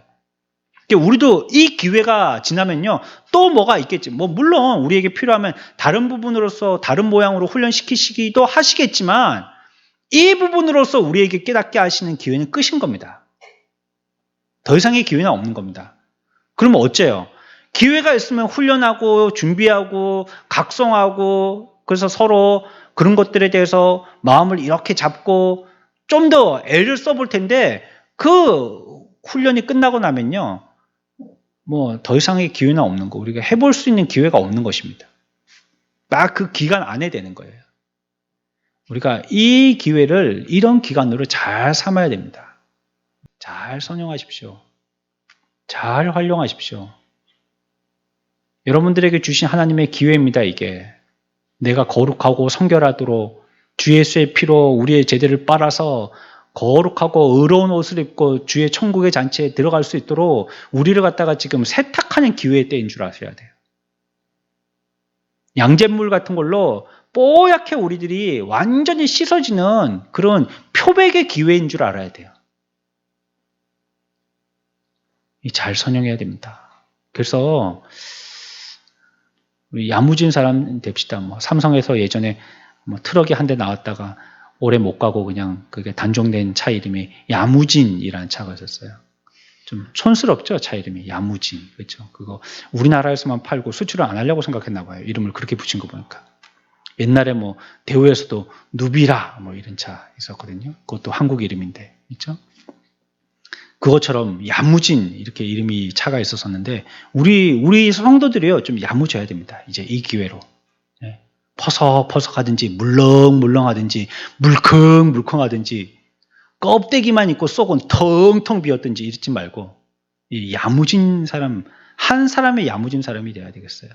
우리도 이 기회가 지나면요 또 뭐가 있겠지. 뭐 물론 우리에게 필요하면 다른 부분으로서 다른 모양으로 훈련시키시기도 하시겠지만 이 부분으로서 우리에게 깨닫게 하시는 기회는 끝인 겁니다. 더 이상의 기회는 없는 겁니다. 그러면 어째요? 기회가 있으면 훈련하고 준비하고 각성하고 그래서 서로 그런 것들에 대해서 마음을 이렇게 잡고 좀 더 애를 써볼 텐데 그 훈련이 끝나고 나면요 뭐 더 이상의 기회는 없는 거 우리가 해볼 수 있는 기회가 없는 것입니다. 딱 그 기간 안에 되는 거예요. 우리가 이 기회를 이런 기간으로 잘 삼아야 됩니다. 잘 선용하십시오. 잘 활용하십시오. 여러분들에게 주신 하나님의 기회입니다. 이게 내가 거룩하고 성결하도록 주 예수의 피로 우리의 제대를 빨아서 거룩하고 의로운 옷을 입고 주의 천국의 잔치에 들어갈 수 있도록 우리를 갖다가 지금 세탁하는 기회의 때인 줄 아셔야 돼요. 양잿물 같은 걸로 뽀얗게 우리들이 완전히 씻어지는 그런 표백의 기회인 줄 알아야 돼요. 잘 선용해야 됩니다. 그래서 우리 야무진 사람 됩시다. 뭐 삼성에서 예전에 뭐 트럭이 한 대 나왔다가 오래 못 가고 그냥 그게 단종된 차 이름이 야무진이라는 차가 있었어요. 좀 촌스럽죠, 차 이름이 야무진. 그렇죠? 그거 우리나라에서만 팔고 수출을 안 하려고 생각했나 봐요. 이름을 그렇게 붙인 거 보니까. 옛날에 뭐 대우에서도 누비라 뭐 이런 차 있었거든요. 그것도 한국 이름인데, 있죠? 그것처럼 야무진 이렇게 이름이 차가 있었었는데 우리 성도들이요 좀 야무져야 됩니다. 이제 이 기회로 퍼석퍼석하든지 물렁물렁하든지 물컹물컹하든지 껍데기만 있고 속은 텅텅 비었든지 이러지 말고 이 야무진 사람 한 사람의 야무진 사람이 돼야 되겠어요.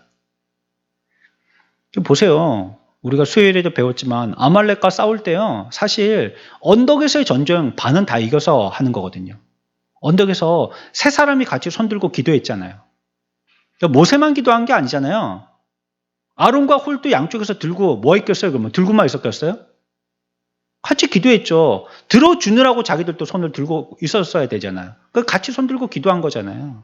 보세요. 우리가 수요일에도 배웠지만 아말렉과 싸울 때요 사실 언덕에서의 전쟁 반은 다 이겨서 하는 거거든요. 언덕에서 세 사람이 같이 손들고 기도했잖아요. 그러니까 모세만 기도한 게 아니잖아요. 아론과 홀도 양쪽에서 들고 뭐 했겠어요? 그러면 들고만 있었겠어요? 같이 기도했죠. 들어주느라고 자기들도 손을 들고 있었어야 되잖아요. 같이 손 들고 기도한 거잖아요.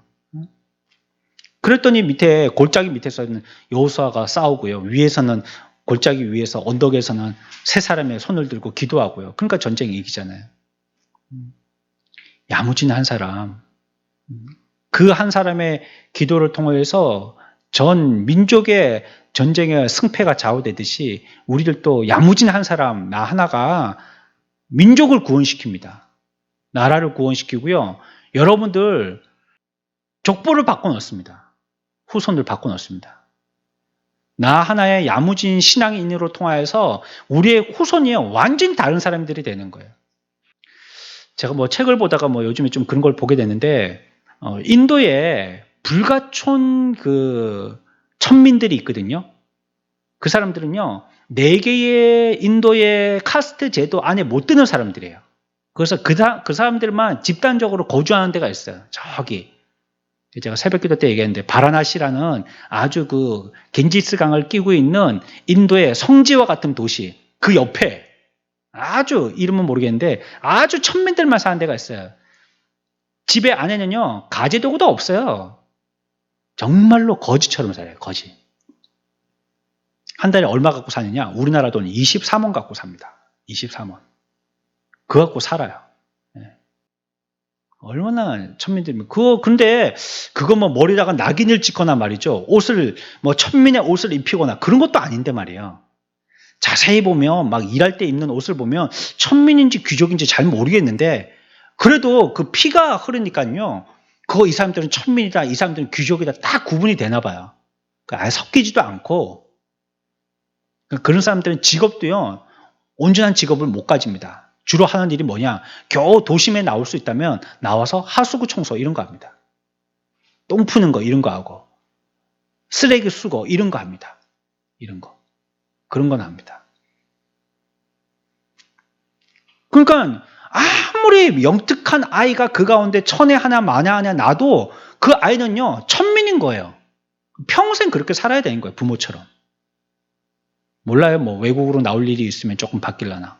그랬더니 밑에 골짜기 밑에서는 여호수아가 싸우고요. 위에서는 골짜기 위에서 언덕에서는 세 사람의 손을 들고 기도하고요. 그러니까 전쟁이 이기잖아요. 야무진 한 사람, 그 한 사람의 기도를 통해서 전 민족의 전쟁의 승패가 좌우되듯이 우리들도 야무진 한 사람, 나 하나가 민족을 구원시킵니다. 나라를 구원시키고요. 여러분들 족보를 바꿔놓습니다. 후손들 바꿔놓습니다. 나 하나의 야무진 신앙인으로 통하여서 우리의 후손이 완전히 다른 사람들이 되는 거예요. 제가 뭐 책을 보다가 뭐 요즘에 좀 그런 걸 보게 되는데 인도에 불가촌 그 천민들이 있거든요. 그 사람들은요 4개의 인도의 카스트 제도 안에 못 드는 사람들이에요. 그래서 그 사람들만 집단적으로 거주하는 데가 있어요. 저기 제가 새벽기도 때 얘기했는데 바라나시라는 아주 그 겐지스 강을 끼고 있는 인도의 성지와 같은 도시 그 옆에 아주 이름은 모르겠는데 아주 천민들만 사는 데가 있어요. 집에 안에는요 가재도구도 없어요. 정말로 거지처럼 살아요. 거지. 한 달에 얼마 갖고 사느냐? 우리나라 돈 23원 갖고 삽니다. 23원. 그거 갖고 살아요. 얼마나 천민들이면 근데 그거 뭐 머리다가 낙인을 찍거나 말이죠. 옷을 뭐 천민의 옷을 입히거나 그런 것도 아닌데 말이에요. 자세히 보면 막 일할 때 입는 옷을 보면 천민인지 귀족인지 잘 모르겠는데 그래도 그 피가 흐르니까요. 이 사람들은 천민이다, 이 사람들은 귀족이다 딱 구분이 되나 봐요. 아예 섞이지도 않고 그런 사람들은 직업도요. 온전한 직업을 못 가집니다. 주로 하는 일이 뭐냐? 겨우 도심에 나올 수 있다면 나와서 하수구 청소 이런 거 합니다. 똥 푸는 거 이런 거 하고 쓰레기 수거 이런 거 합니다. 이런 거. 그런 건 합니다. 그러니까 아무리 영특한 아이가 그 가운데 천에 하나 만에 하나 나도 그 아이는요. 천민인 거예요. 평생 그렇게 살아야 되는 거예요. 부모처럼. 몰라요. 뭐 외국으로 나올 일이 있으면 조금 바뀔라나.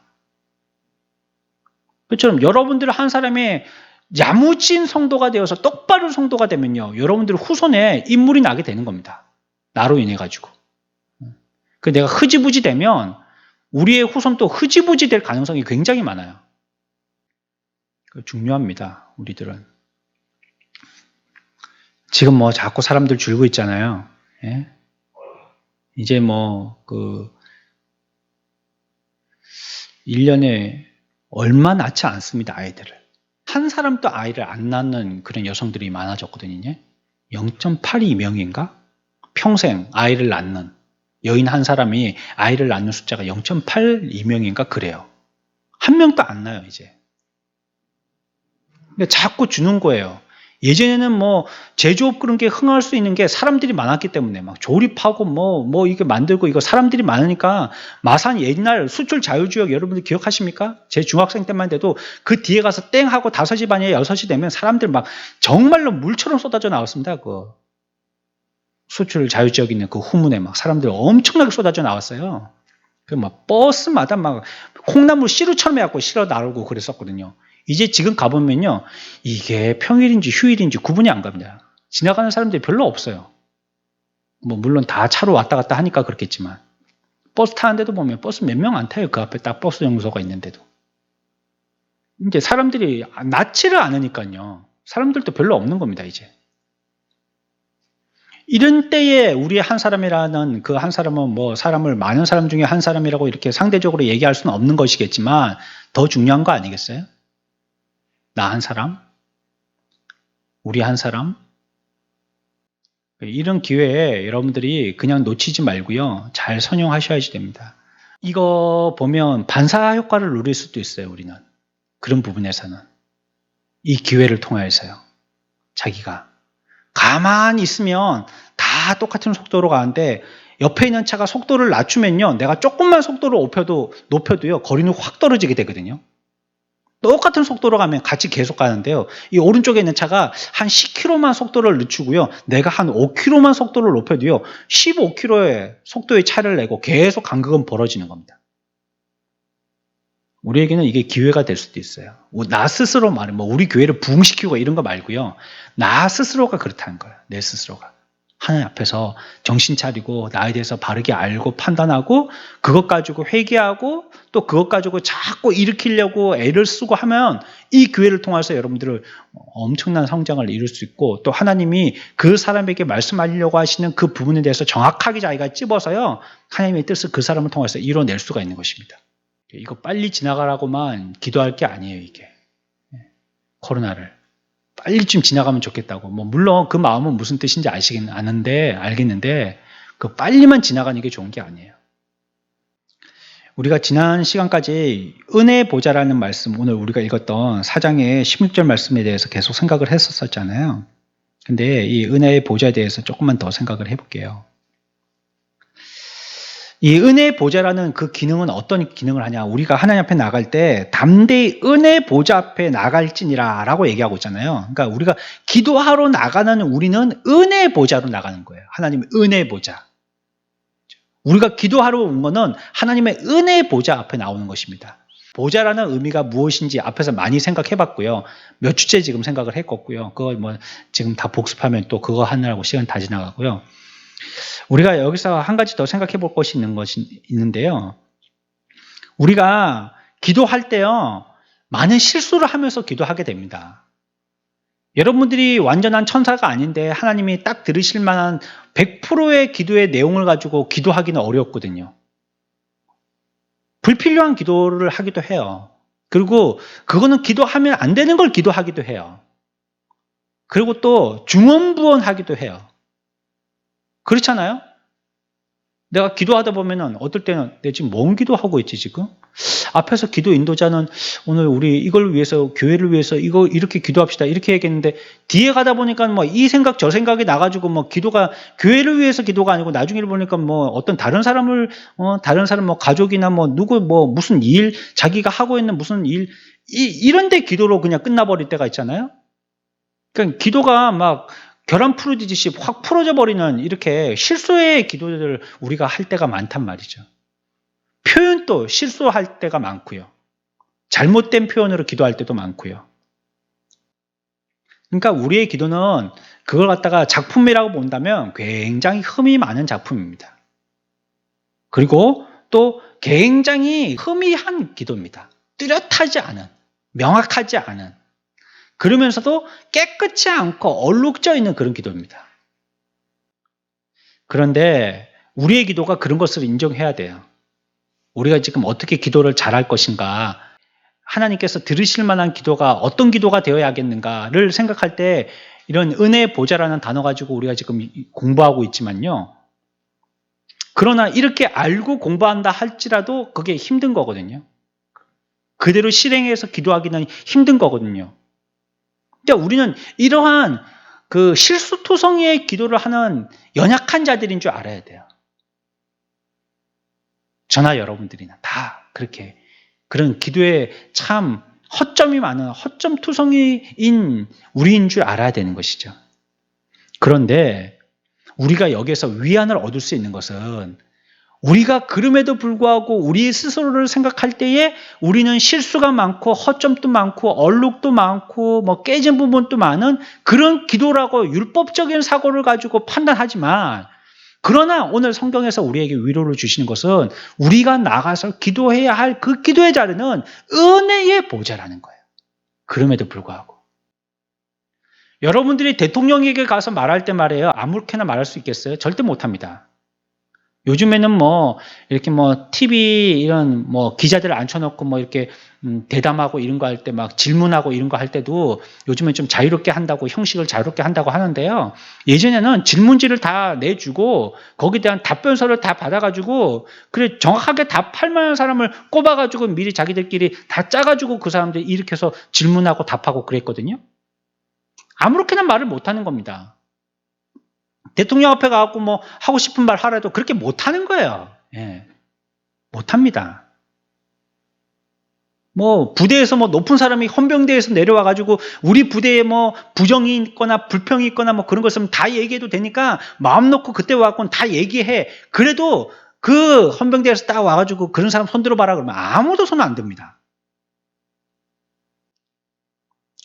그처럼 여러분들 한 사람이 야무진 성도가 되어서 똑바른 성도가 되면요. 여러분들 후손에 인물이 나게 되는 겁니다. 나로 인해 가지고. 내가 흐지부지 되면 우리의 후손도 흐지부지 될 가능성이 굉장히 많아요. 중요합니다. 우리들은. 지금 뭐 자꾸 사람들 줄고 있잖아요. 예? 이제 뭐 1년에 얼마 낳지 않습니다. 아이들을. 한 사람도 아이를 안 낳는 그런 여성들이 많아졌거든요. 0.82명인가? 평생 아이를 낳는 여인 한 사람이 아이를 낳는 숫자가 0.82명인가 그래요. 한 명도 안 낳아요 이제. 근데 자꾸 주는 거예요. 예전에는 뭐 제조업 그런 게 흥할 수 있는 게 사람들이 많았기 때문에 막 조립하고 뭐 이게 만들고 이거 사람들이 많으니까 마산 옛날 수출 자유지역 여러분들 기억하십니까? 제 중학생 때만 돼도 그 뒤에 가서 땡 하고 5시 반에 6시 되면 사람들 막 정말로 물처럼 쏟아져 나왔습니다. 그 수출 자유지역 있는 그 후문에 막 사람들 엄청나게 쏟아져 나왔어요. 그 막 버스마다 막 콩나물 씨루처럼 해갖고 실어 나르고 그랬었거든요. 이제 지금 가보면요. 이게 평일인지 휴일인지 구분이 안 갑니다. 지나가는 사람들이 별로 없어요. 뭐 물론 다 차로 왔다 갔다 하니까 그렇겠지만 버스 타는데도 보면 버스 몇 명 안 타요. 그 앞에 딱 버스 정류소가 있는데도. 이제 사람들이 낳지를 않으니까요. 사람들도 별로 없는 겁니다. 이제. 이런 때에 우리 한 사람이라는 그 한 사람은 뭐 사람을 많은 사람 중에 한 사람이라고 이렇게 상대적으로 얘기할 수는 없는 것이겠지만 더 중요한 거 아니겠어요? 나 한 사람? 우리 한 사람? 이런 기회에 여러분들이 그냥 놓치지 말고요. 잘 선용하셔야지 됩니다. 이거 보면 반사 효과를 누릴 수도 있어요. 우리는. 그런 부분에서는. 이 기회를 통해서요. 자기가. 가만히 있으면 다 똑같은 속도로 가는데 옆에 있는 차가 속도를 낮추면요. 내가 조금만 속도를 높여도요. 거리는 확 떨어지게 되거든요. 똑같은 속도로 가면 같이 계속 가는데요. 이 오른쪽에 있는 차가 한 10km만 속도를 늦추고요. 내가 한 5km만 속도를 높여도요. 15km의 속도의 차를 내고 계속 간격은 벌어지는 겁니다. 우리에게는 이게 기회가 될 수도 있어요. 나 스스로 말하면 우리 교회를 부흥시키고 이런 거 말고요. 나 스스로가 그렇다는 거예요. 내 스스로가. 하나님 앞에서 정신 차리고 나에 대해서 바르게 알고 판단하고 그것 가지고 회개하고 또 그것 가지고 자꾸 일으키려고 애를 쓰고 하면 이 교회를 통해서 여러분들을 엄청난 성장을 이룰 수 있고 또 하나님이 그 사람에게 말씀하려고 하시는 그 부분에 대해서 정확하게 자기가 찝어서요. 하나님의 뜻을 그 사람을 통해서 이뤄낼 수가 있는 것입니다. 이거 빨리 지나가라고만 기도할 게 아니에요. 이게 코로나를. 빨리 좀 지나가면 좋겠다고. 뭐 물론 그 마음은 무슨 뜻인지 알겠는데 그 빨리만 지나가는 게 좋은 게 아니에요. 우리가 지난 시간까지 은혜 보좌라는 말씀, 오늘 우리가 읽었던 4장의 16절 말씀에 대해서 계속 생각을 했었잖아요. 근데 이 은혜의 보좌에 대해서 조금만 더 생각을 해볼게요. 이 은혜의 보좌라는 그 기능은 어떤 기능을 하냐? 우리가 하나님 앞에 나갈 때 담대히 은혜 보좌 앞에 나갈지니라 라고 얘기하고 있잖아요. 그러니까 우리가 기도하러 나가는 우리는 은혜 보좌로 나가는 거예요. 하나님의 은혜 보좌. 우리가 기도하러 온 거는 하나님의 은혜 보좌 앞에 나오는 것입니다. 보좌라는 의미가 무엇인지 앞에서 많이 생각해 봤고요. 몇 주째 지금 생각을 했었고요. 그걸 뭐 지금 다 복습하면 또 그거 하느라고 시간 다 지나가고요. 우리가 여기서 한 가지 더 생각해 볼 것이 있는데요. 우리가 기도할 때요, 많은 실수를 하면서 기도하게 됩니다. 여러분들이 완전한 천사가 아닌데 하나님이 딱 들으실 만한 100%의 기도의 내용을 가지고 기도하기는 어렵거든요. 불필요한 기도를 하기도 해요. 그리고 그거는 기도하면 안 되는 걸 기도하기도 해요. 그리고 또 중언부언하기도 해요. 그렇잖아요? 내가 기도하다 보면은 어떨 때는 내 지금 뭔 기도하고 있지 지금? 앞에서 기도 인도자는 오늘 우리 이걸 위해서 교회를 위해서 이거 이렇게 기도합시다 이렇게 얘기했는데 뒤에 가다 보니까 뭐 이 생각 저 생각이 나가지고 뭐 기도가 교회를 위해서 기도가 아니고 나중에 보니까 뭐 어떤 다른 사람을 다른 사람 뭐 가족이나 뭐 누구 뭐 무슨 일 자기가 하고 있는 무슨 일 이런데 기도로 그냥 끝나버릴 때가 있잖아요. 그러니까 기도가 막 계란 풀어지듯이 확 풀어져 버리는 이렇게 실수의 기도를 우리가 할 때가 많단 말이죠. 표현도 실수할 때가 많고요. 잘못된 표현으로 기도할 때도 많고요. 그러니까 우리의 기도는 그걸 갖다가 작품이라고 본다면 굉장히 흠이 많은 작품입니다. 그리고 또 굉장히 흠이한 기도입니다. 뚜렷하지 않은, 명확하지 않은, 그러면서도 깨끗지 않고 얼룩져 있는 그런 기도입니다. 그런데 우리의 기도가 그런 것을 인정해야 돼요. 우리가 지금 어떻게 기도를 잘할 것인가, 하나님께서 들으실 만한 기도가 어떤 기도가 되어야겠는가를 생각할 때 이런 은혜의 보좌라는 단어 가지고 우리가 지금 공부하고 있지만요. 그러나 이렇게 알고 공부한다 할지라도 그게 힘든 거거든요. 그대로 실행해서 기도하기는 힘든 거거든요. 그러니까 우리는 이러한 그 실수투성이의 기도를 하는 연약한 자들인 줄 알아야 돼요. 저나 여러분들이나 다 그렇게 그런 기도에 참 허점이 많은 허점투성이인 우리인 줄 알아야 되는 것이죠. 그런데 우리가 여기서 위안을 얻을 수 있는 것은 우리가 그럼에도 불구하고 우리 스스로를 생각할 때에 우리는 실수가 많고 허점도 많고 얼룩도 많고 뭐 깨진 부분도 많은 그런 기도라고 율법적인 사고를 가지고 판단하지만 그러나 오늘 성경에서 우리에게 위로를 주시는 것은 우리가 나가서 기도해야 할 그 기도의 자리는 은혜의 보좌라는 거예요. 그럼에도 불구하고. 여러분들이 대통령에게 가서 말할 때 말이에요. 아무렇게나 말할 수 있겠어요? 절대 못합니다. 요즘에는 뭐 이렇게 뭐 TV 이런 뭐 기자들 앉혀놓고 뭐 이렇게 대담하고 이런 거 할 때 막 질문하고 이런 거 할 때도 요즘엔 좀 자유롭게 한다고 형식을 자유롭게 한다고 하는데요. 예전에는 질문지를 다 내주고 거기에 대한 답변서를 다 받아가지고 그래 정확하게 답할 만한 사람을 꼽아가지고 미리 자기들끼리 다 짜가지고 그 사람들이 이렇게 해서 질문하고 답하고 그랬거든요. 아무렇게나 말을 못하는 겁니다. 대통령 앞에 가갖고 뭐 하고 싶은 말 하라도 그렇게 못하는 거예요. 예. 못합니다. 뭐 부대에서 뭐 높은 사람이 헌병대에서 내려와가지고 우리 부대에 뭐 부정이 있거나 불평이 있거나 뭐 그런 것은 다 얘기해도 되니까 마음 놓고 그때 와갖고는 다 얘기해. 그래도 그 헌병대에서 딱 와가지고 그런 사람 손 들어봐라 그러면 아무도 손 안 듭니다.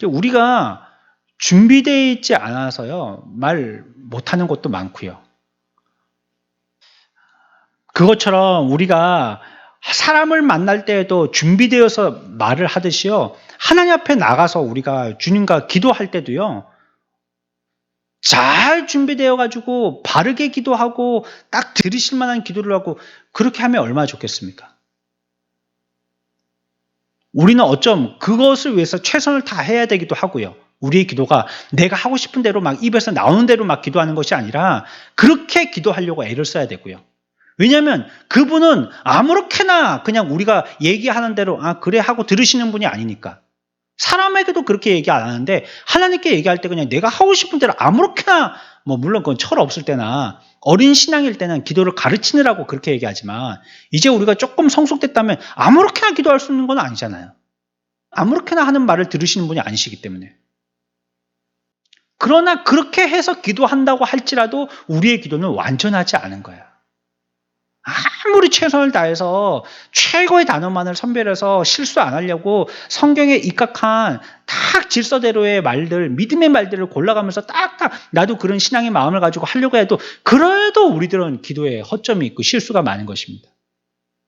우리가 준비되어 있지 않아서요 말 못하는 것도 많고요. 그것처럼 우리가 사람을 만날 때에도 준비되어서 말을 하듯이요. 하나님 앞에 나가서 우리가 주님과 기도할 때도요. 잘 준비되어 가지고 바르게 기도하고 딱 들으실 만한 기도를 하고 그렇게 하면 얼마나 좋겠습니까? 우리는 어쩜 그것을 위해서 최선을 다해야 되기도 하고요. 우리의 기도가 내가 하고 싶은 대로 막 입에서 나오는 대로 막 기도하는 것이 아니라 그렇게 기도하려고 애를 써야 되고요. 왜냐하면 그분은 아무렇게나 그냥 우리가 얘기하는 대로 아 그래 하고 들으시는 분이 아니니까. 사람에게도 그렇게 얘기 안 하는데 하나님께 얘기할 때 그냥 내가 하고 싶은 대로 아무렇게나 뭐 물론 그건 철 없을 때나 어린 신앙일 때는 기도를 가르치느라고 그렇게 얘기하지만 이제 우리가 조금 성숙됐다면 아무렇게나 기도할 수 있는 건 아니잖아요. 아무렇게나 하는 말을 들으시는 분이 아니시기 때문에. 그러나 그렇게 해서 기도한다고 할지라도 우리의 기도는 완전하지 않은 거예요. 아무리 최선을 다해서 최고의 단어만을 선별해서 실수 안 하려고 성경에 입각한 딱 질서대로의 말들, 믿음의 말들을 골라가면서 딱딱 나도 그런 신앙의 마음을 가지고 하려고 해도 그래도 우리들은 기도에 허점이 있고 실수가 많은 것입니다.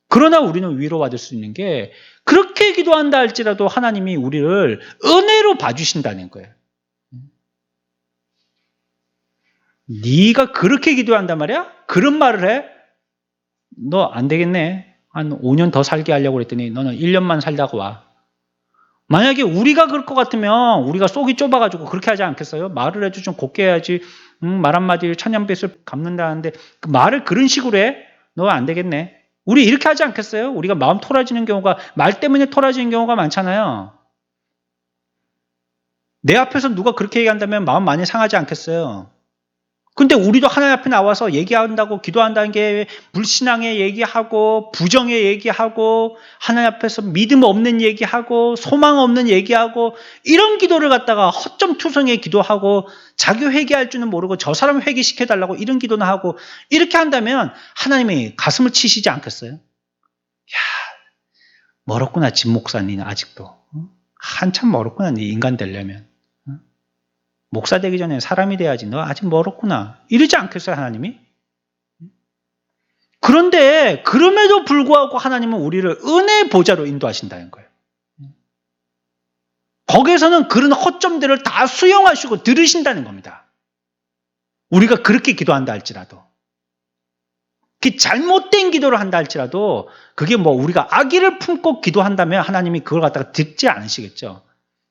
그러나 우리는 위로받을 수 있는 게 그렇게 기도한다 할지라도 하나님이 우리를 은혜로 봐주신다는 거예요. 네가 그렇게 기도한단 말이야? 그런 말을 해? 너 안 되겠네. 한 5년 더 살게 하려고 그랬더니 너는 1년만 살다가 와. 만약에 우리가 그럴 것 같으면 우리가 속이 좁아가지고 그렇게 하지 않겠어요? 말을 해도 좀 곱게 해야지. 말 한마디를 천년빚을 갚는다는데 그 말을 그런 식으로 해? 너 안 되겠네. 우리 이렇게 하지 않겠어요? 우리가 마음 토라지는 경우가, 말 때문에 토라지는 경우가 많잖아요. 내 앞에서 누가 그렇게 얘기한다면 마음 많이 상하지 않겠어요? 근데 우리도 하나님 앞에 나와서 얘기한다고, 기도한다는 게 불신앙의 얘기하고 부정의 얘기하고 하나님 앞에서 믿음 없는 얘기하고 소망 없는 얘기하고 이런 기도를 갖다가 허점투성의 기도하고 자기 회개할 줄은 모르고 저 사람 회개시켜달라고 이런 기도나 하고 이렇게 한다면 하나님이 가슴을 치시지 않겠어요? 야, 멀었구나 진 목사님 아직도. 한참 멀었구나 네 인간 되려면. 목사 되기 전에 사람이 돼야지. 너 아직 멀었구나. 이러지 않겠어요, 하나님이? 그런데 그럼에도 불구하고 하나님은 우리를 은혜의 보좌로 인도하신다는 거예요. 거기에서는 그런 허점들을 다 수용하시고 들으신다는 겁니다. 우리가 그렇게 기도한다 할지라도. 그 잘못된 기도를 한다 할지라도 그게 뭐 우리가 악의를 품고 기도한다면 하나님이 그걸 갖다가 듣지 않으시겠죠.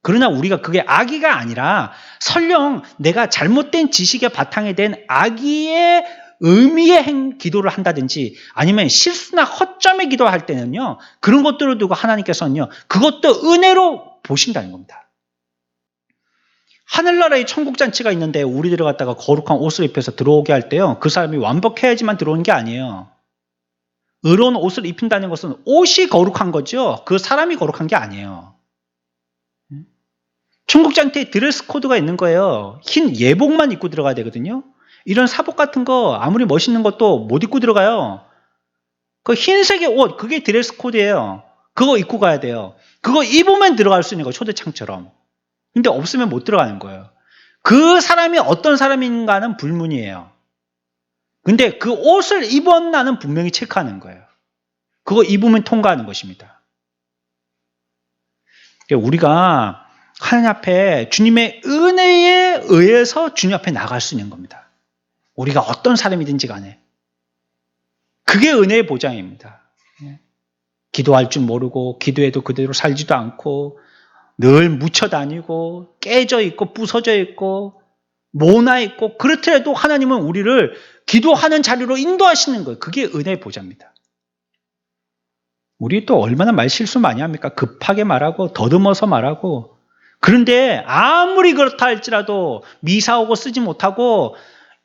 그러나 우리가 그게 악의가 아니라 설령 내가 잘못된 지식의 바탕에 된 악의의 의미의 기도를 한다든지 아니면 실수나 허점의 기도할 때는요. 그런 것들을 두고 하나님께서는요. 그것도 은혜로 보신다는 겁니다. 하늘나라에 천국잔치가 있는데 우리들을 갖다가 거룩한 옷을 입혀서 들어오게 할 때요. 그 사람이 완벽해야지만 들어오는 게 아니에요. 의로운 옷을 입힌다는 것은 옷이 거룩한 거죠. 그 사람이 거룩한 게 아니에요. 천국잔치에 드레스 코드가 있는 거예요. 흰 예복만 입고 들어가야 되거든요. 이런 사복 같은 거 아무리 멋있는 것도 못 입고 들어가요. 그 흰색의 옷, 그게 드레스 코드예요. 그거 입고 가야 돼요. 그거 입으면 들어갈 수 있는 거예요. 초대장처럼. 근데 없으면 못 들어가는 거예요. 그 사람이 어떤 사람인가는 불문이에요. 근데 그 옷을 입었나는 분명히 체크하는 거예요. 그거 입으면 통과하는 것입니다. 우리가 하나님 앞에 주님의 은혜에 의해서 주님 앞에 나갈 수 있는 겁니다. 우리가 어떤 사람이든지 간에. 그게 은혜의 보장입니다. 기도할 줄 모르고 기도해도 그대로 살지도 않고 늘 묻혀 다니고 깨져 있고 부서져 있고 모나 있고 그렇더라도 하나님은 우리를 기도하는 자리로 인도하시는 거예요. 그게 은혜의 보장입니다. 우리 또 얼마나 말 실수 많이 합니까? 급하게 말하고 더듬어서 말하고 그런데 아무리 그렇다 할지라도 미사오고 쓰지 못하고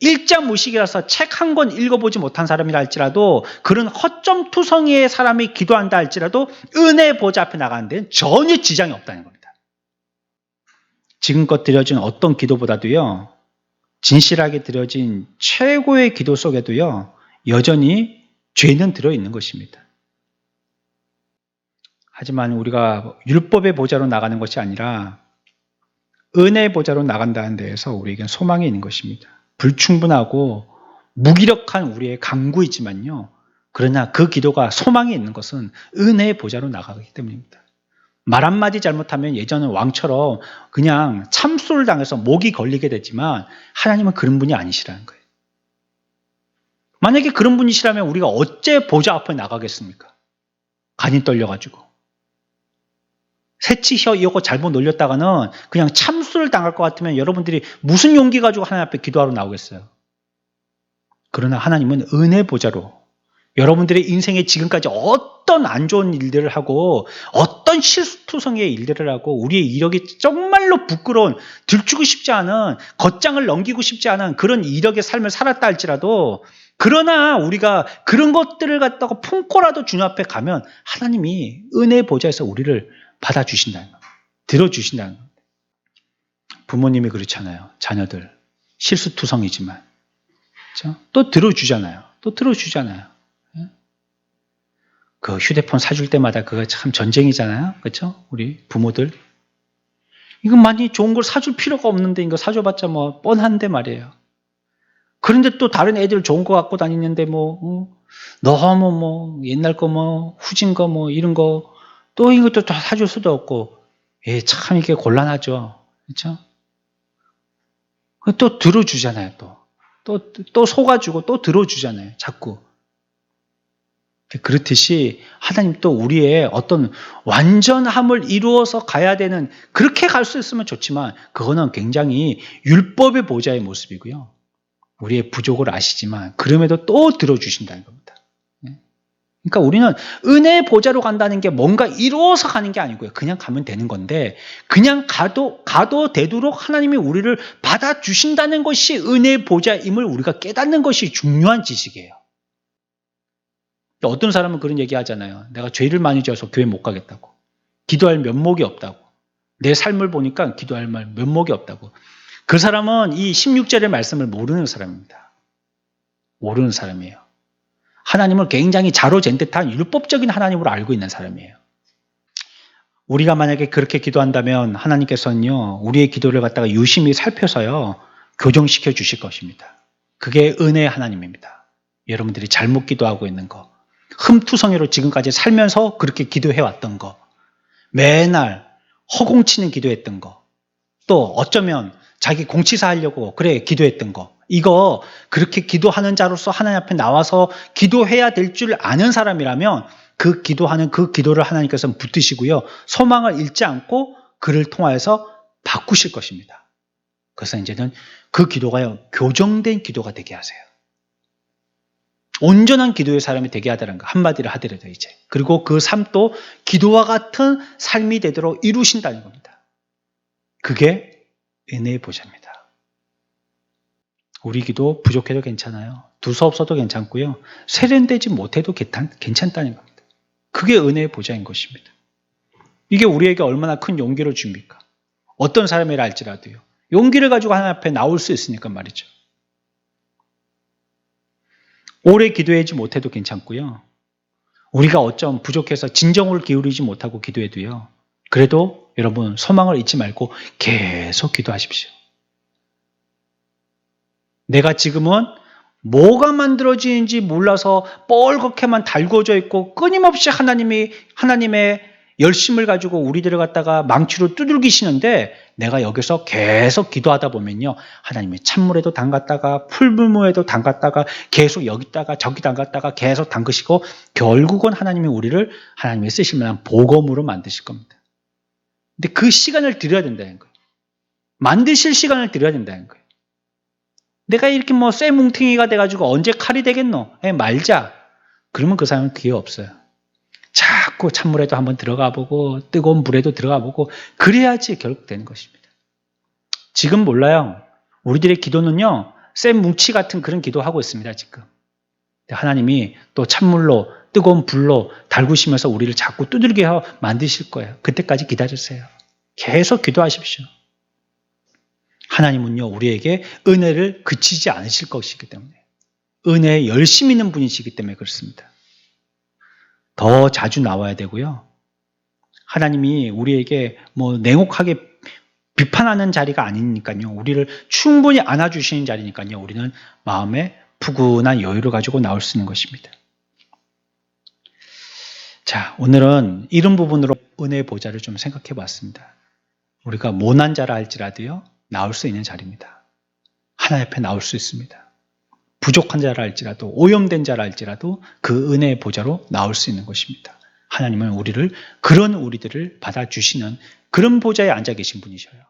일자무식이라서 책 한 권 읽어보지 못한 사람이라 할지라도 그런 허점투성이의 사람이 기도한다 할지라도 은혜의 보좌 앞에 나가는 데는 전혀 지장이 없다는 겁니다. 지금껏 드려진 어떤 기도보다도요. 진실하게 드려진 최고의 기도 속에도요. 여전히 죄는 들어있는 것입니다. 하지만 우리가 율법의 보좌로 나가는 것이 아니라 은혜의 보좌로 나간다는 데에서 우리에겐 소망이 있는 것입니다. 불충분하고 무기력한 우리의 강구이지만요. 그러나 그 기도가 소망이 있는 것은 은혜의 보좌로 나가기 때문입니다. 말 한마디 잘못하면 예전은 왕처럼 그냥 참수를 당해서 목이 걸리게 됐지만 하나님은 그런 분이 아니시라는 거예요. 만약에 그런 분이시라면 우리가 어째 보좌 앞에 나가겠습니까? 간이 떨려가지고. 새치혀 이거 잘못 놀렸다가는 그냥 참수를 당할 것 같으면 여러분들이 무슨 용기 가지고 하나님 앞에 기도하러 나오겠어요? 그러나 하나님은 은혜 보좌로 여러분들의 인생에 지금까지 어떤 안 좋은 일들을 하고 어떤 실수투성이의 일들을 하고 우리의 이력이 정말로 부끄러운 들추고 싶지 않은 겉장을 넘기고 싶지 않은 그런 이력의 삶을 살았다 할지라도 그러나 우리가 그런 것들을 갖다가 품고라도 주님 앞에 가면 하나님이 은혜 보좌에서 우리를 받아주신다는 겁니다. 들어주신다는 겁니다. 부모님이 그렇잖아요. 자녀들 실수투성이지만 그렇죠? 또 들어주잖아요. 또 들어주잖아요. 그 휴대폰 사줄 때마다 그거 참 전쟁이잖아요. 그렇죠? 우리 부모들. 이거 많이 좋은 걸 사줄 필요가 없는데 이거 사줘봤자 뭐 뻔한데 말이에요. 그런데 또 다른 애들 좋은 거 갖고 다니는데 너무 뭐 옛날 거 뭐 후진 거 뭐 이런 거 또 이것도 다 사줄 수도 없고 참 이게 곤란하죠. 그렇죠? 또 들어주잖아요. 또 또 속아주고 또 들어주잖아요. 자꾸. 그렇듯이 하나님 또 우리의 어떤 완전함을 이루어서 가야 되는, 그렇게 갈 수 있으면 좋지만 그거는 굉장히 율법의 보좌의 모습이고요. 우리의 부족을 아시지만 그럼에도 또 들어주신다는 겁니다. 그러니까 우리는 은혜의 보좌로 간다는 게 뭔가 이루어서 가는 게 아니고요. 그냥 가면 되는 건데, 그냥 가도 되도록 하나님이 우리를 받아주신다는 것이 은혜의 보좌임을 우리가 깨닫는 것이 중요한 지식이에요. 어떤 사람은 그런 얘기 하잖아요. 내가 죄를 많이 지어서 교회 못 가겠다고. 기도할 면목이 없다고. 내 삶을 보니까 기도할 면목이 없다고. 그 사람은 이 16절의 말씀을 모르는 사람입니다. 모르는 사람이에요. 하나님을 굉장히 자로잰 듯한 율법적인 하나님으로 알고 있는 사람이에요. 우리가 만약에 그렇게 기도한다면 하나님께서는요, 우리의 기도를 갖다가 유심히 살펴서요, 교정시켜 주실 것입니다. 그게 은혜의 하나님입니다. 여러분들이 잘못 기도하고 있는 거, 흠투성이로 지금까지 살면서 그렇게 기도해왔던 거, 매날 허공치는 기도했던 거, 또 어쩌면 자기 공치사 하려고 그래 기도했던 거, 이거 그렇게 기도하는 자로서 하나님 앞에 나와서 기도해야 될 줄 아는 사람이라면 그 기도하는 그 기도를 하나님께서 붙드시고요, 소망을 잃지 않고 그를 통하여서 바꾸실 것입니다. 그래서 이제는 그 기도가 교정된 기도가 되게 하세요. 온전한 기도의 사람이 되게 하다는 거, 한마디로 하더라도 이제. 그리고 그 삶도 기도와 같은 삶이 되도록 이루신다는 겁니다. 그게 은혜의 보좌입니다. 우리 기도 부족해도 괜찮아요. 두서없어도 괜찮고요. 세련되지 못해도 괜찮다는 겁니다. 그게 은혜의 보좌인 것입니다. 이게 우리에게 얼마나 큰 용기를 줍니까? 어떤 사람이라 할지라도요. 용기를 가지고 하나님 앞에 나올 수 있으니까 말이죠. 오래 기도하지 못해도 괜찮고요. 우리가 어쩜 부족해서 진정을 기울이지 못하고 기도해도요. 그래도 여러분 소망을 잊지 말고 계속 기도하십시오. 내가 지금은 뭐가 만들어지는지 몰라서 뻘겋게만 달궈져 있고 끊임없이 하나님의 열심을 가지고 우리들을 갖다가 망치로 두들기시는데, 내가 여기서 계속 기도하다 보면요, 하나님이 찬물에도 담갔다가 풀무에도 담갔다가 계속 여기다가 저기 담갔다가 계속 담그시고 결국은 하나님이 우리를 하나님이 쓰실 만한 복음으로 만드실 겁니다. 근데 그 시간을 드려야 된다는 거예요. 만드실 시간을 드려야 된다는 거예요. 내가 이렇게 쇠뭉탱이가 돼가지고 언제 칼이 되겠노? 말자. 그러면 그 사람은 기회 없어요. 자꾸 찬물에도 한번 들어가 보고 뜨거운 물에도 들어가 보고 그래야지 결국 되는 것입니다. 지금 몰라요. 우리들의 기도는요, 쇠 뭉치 같은 그런 기도하고 있습니다. 지금. 하나님이 또 찬물로 뜨거운 불로 달구시면서 우리를 자꾸 두들게 만드실 거예요. 그때까지 기다리세요. 계속 기도하십시오. 하나님은요, 우리에게 은혜를 그치지 않으실 것이기 때문에, 은혜에 열심히 있는 분이시기 때문에 그렇습니다. 더 자주 나와야 되고요. 하나님이 우리에게 냉혹하게 비판하는 자리가 아니니까요. 우리를 충분히 안아주시는 자리니까요. 우리는 마음에 푸근한 여유를 가지고 나올 수 있는 것입니다. 자, 오늘은 이런 부분으로 은혜의 보좌를 좀 생각해 봤습니다. 우리가 모난 자라 할지라도요, 나올 수 있는 자리입니다. 하나님 앞에 나올 수 있습니다. 부족한 자라 할지라도, 오염된 자라 할지라도 그 은혜의 보좌로 나올 수 있는 것입니다. 하나님은 우리들을 받아주시는 그런 보좌에 앉아 계신 분이셔요.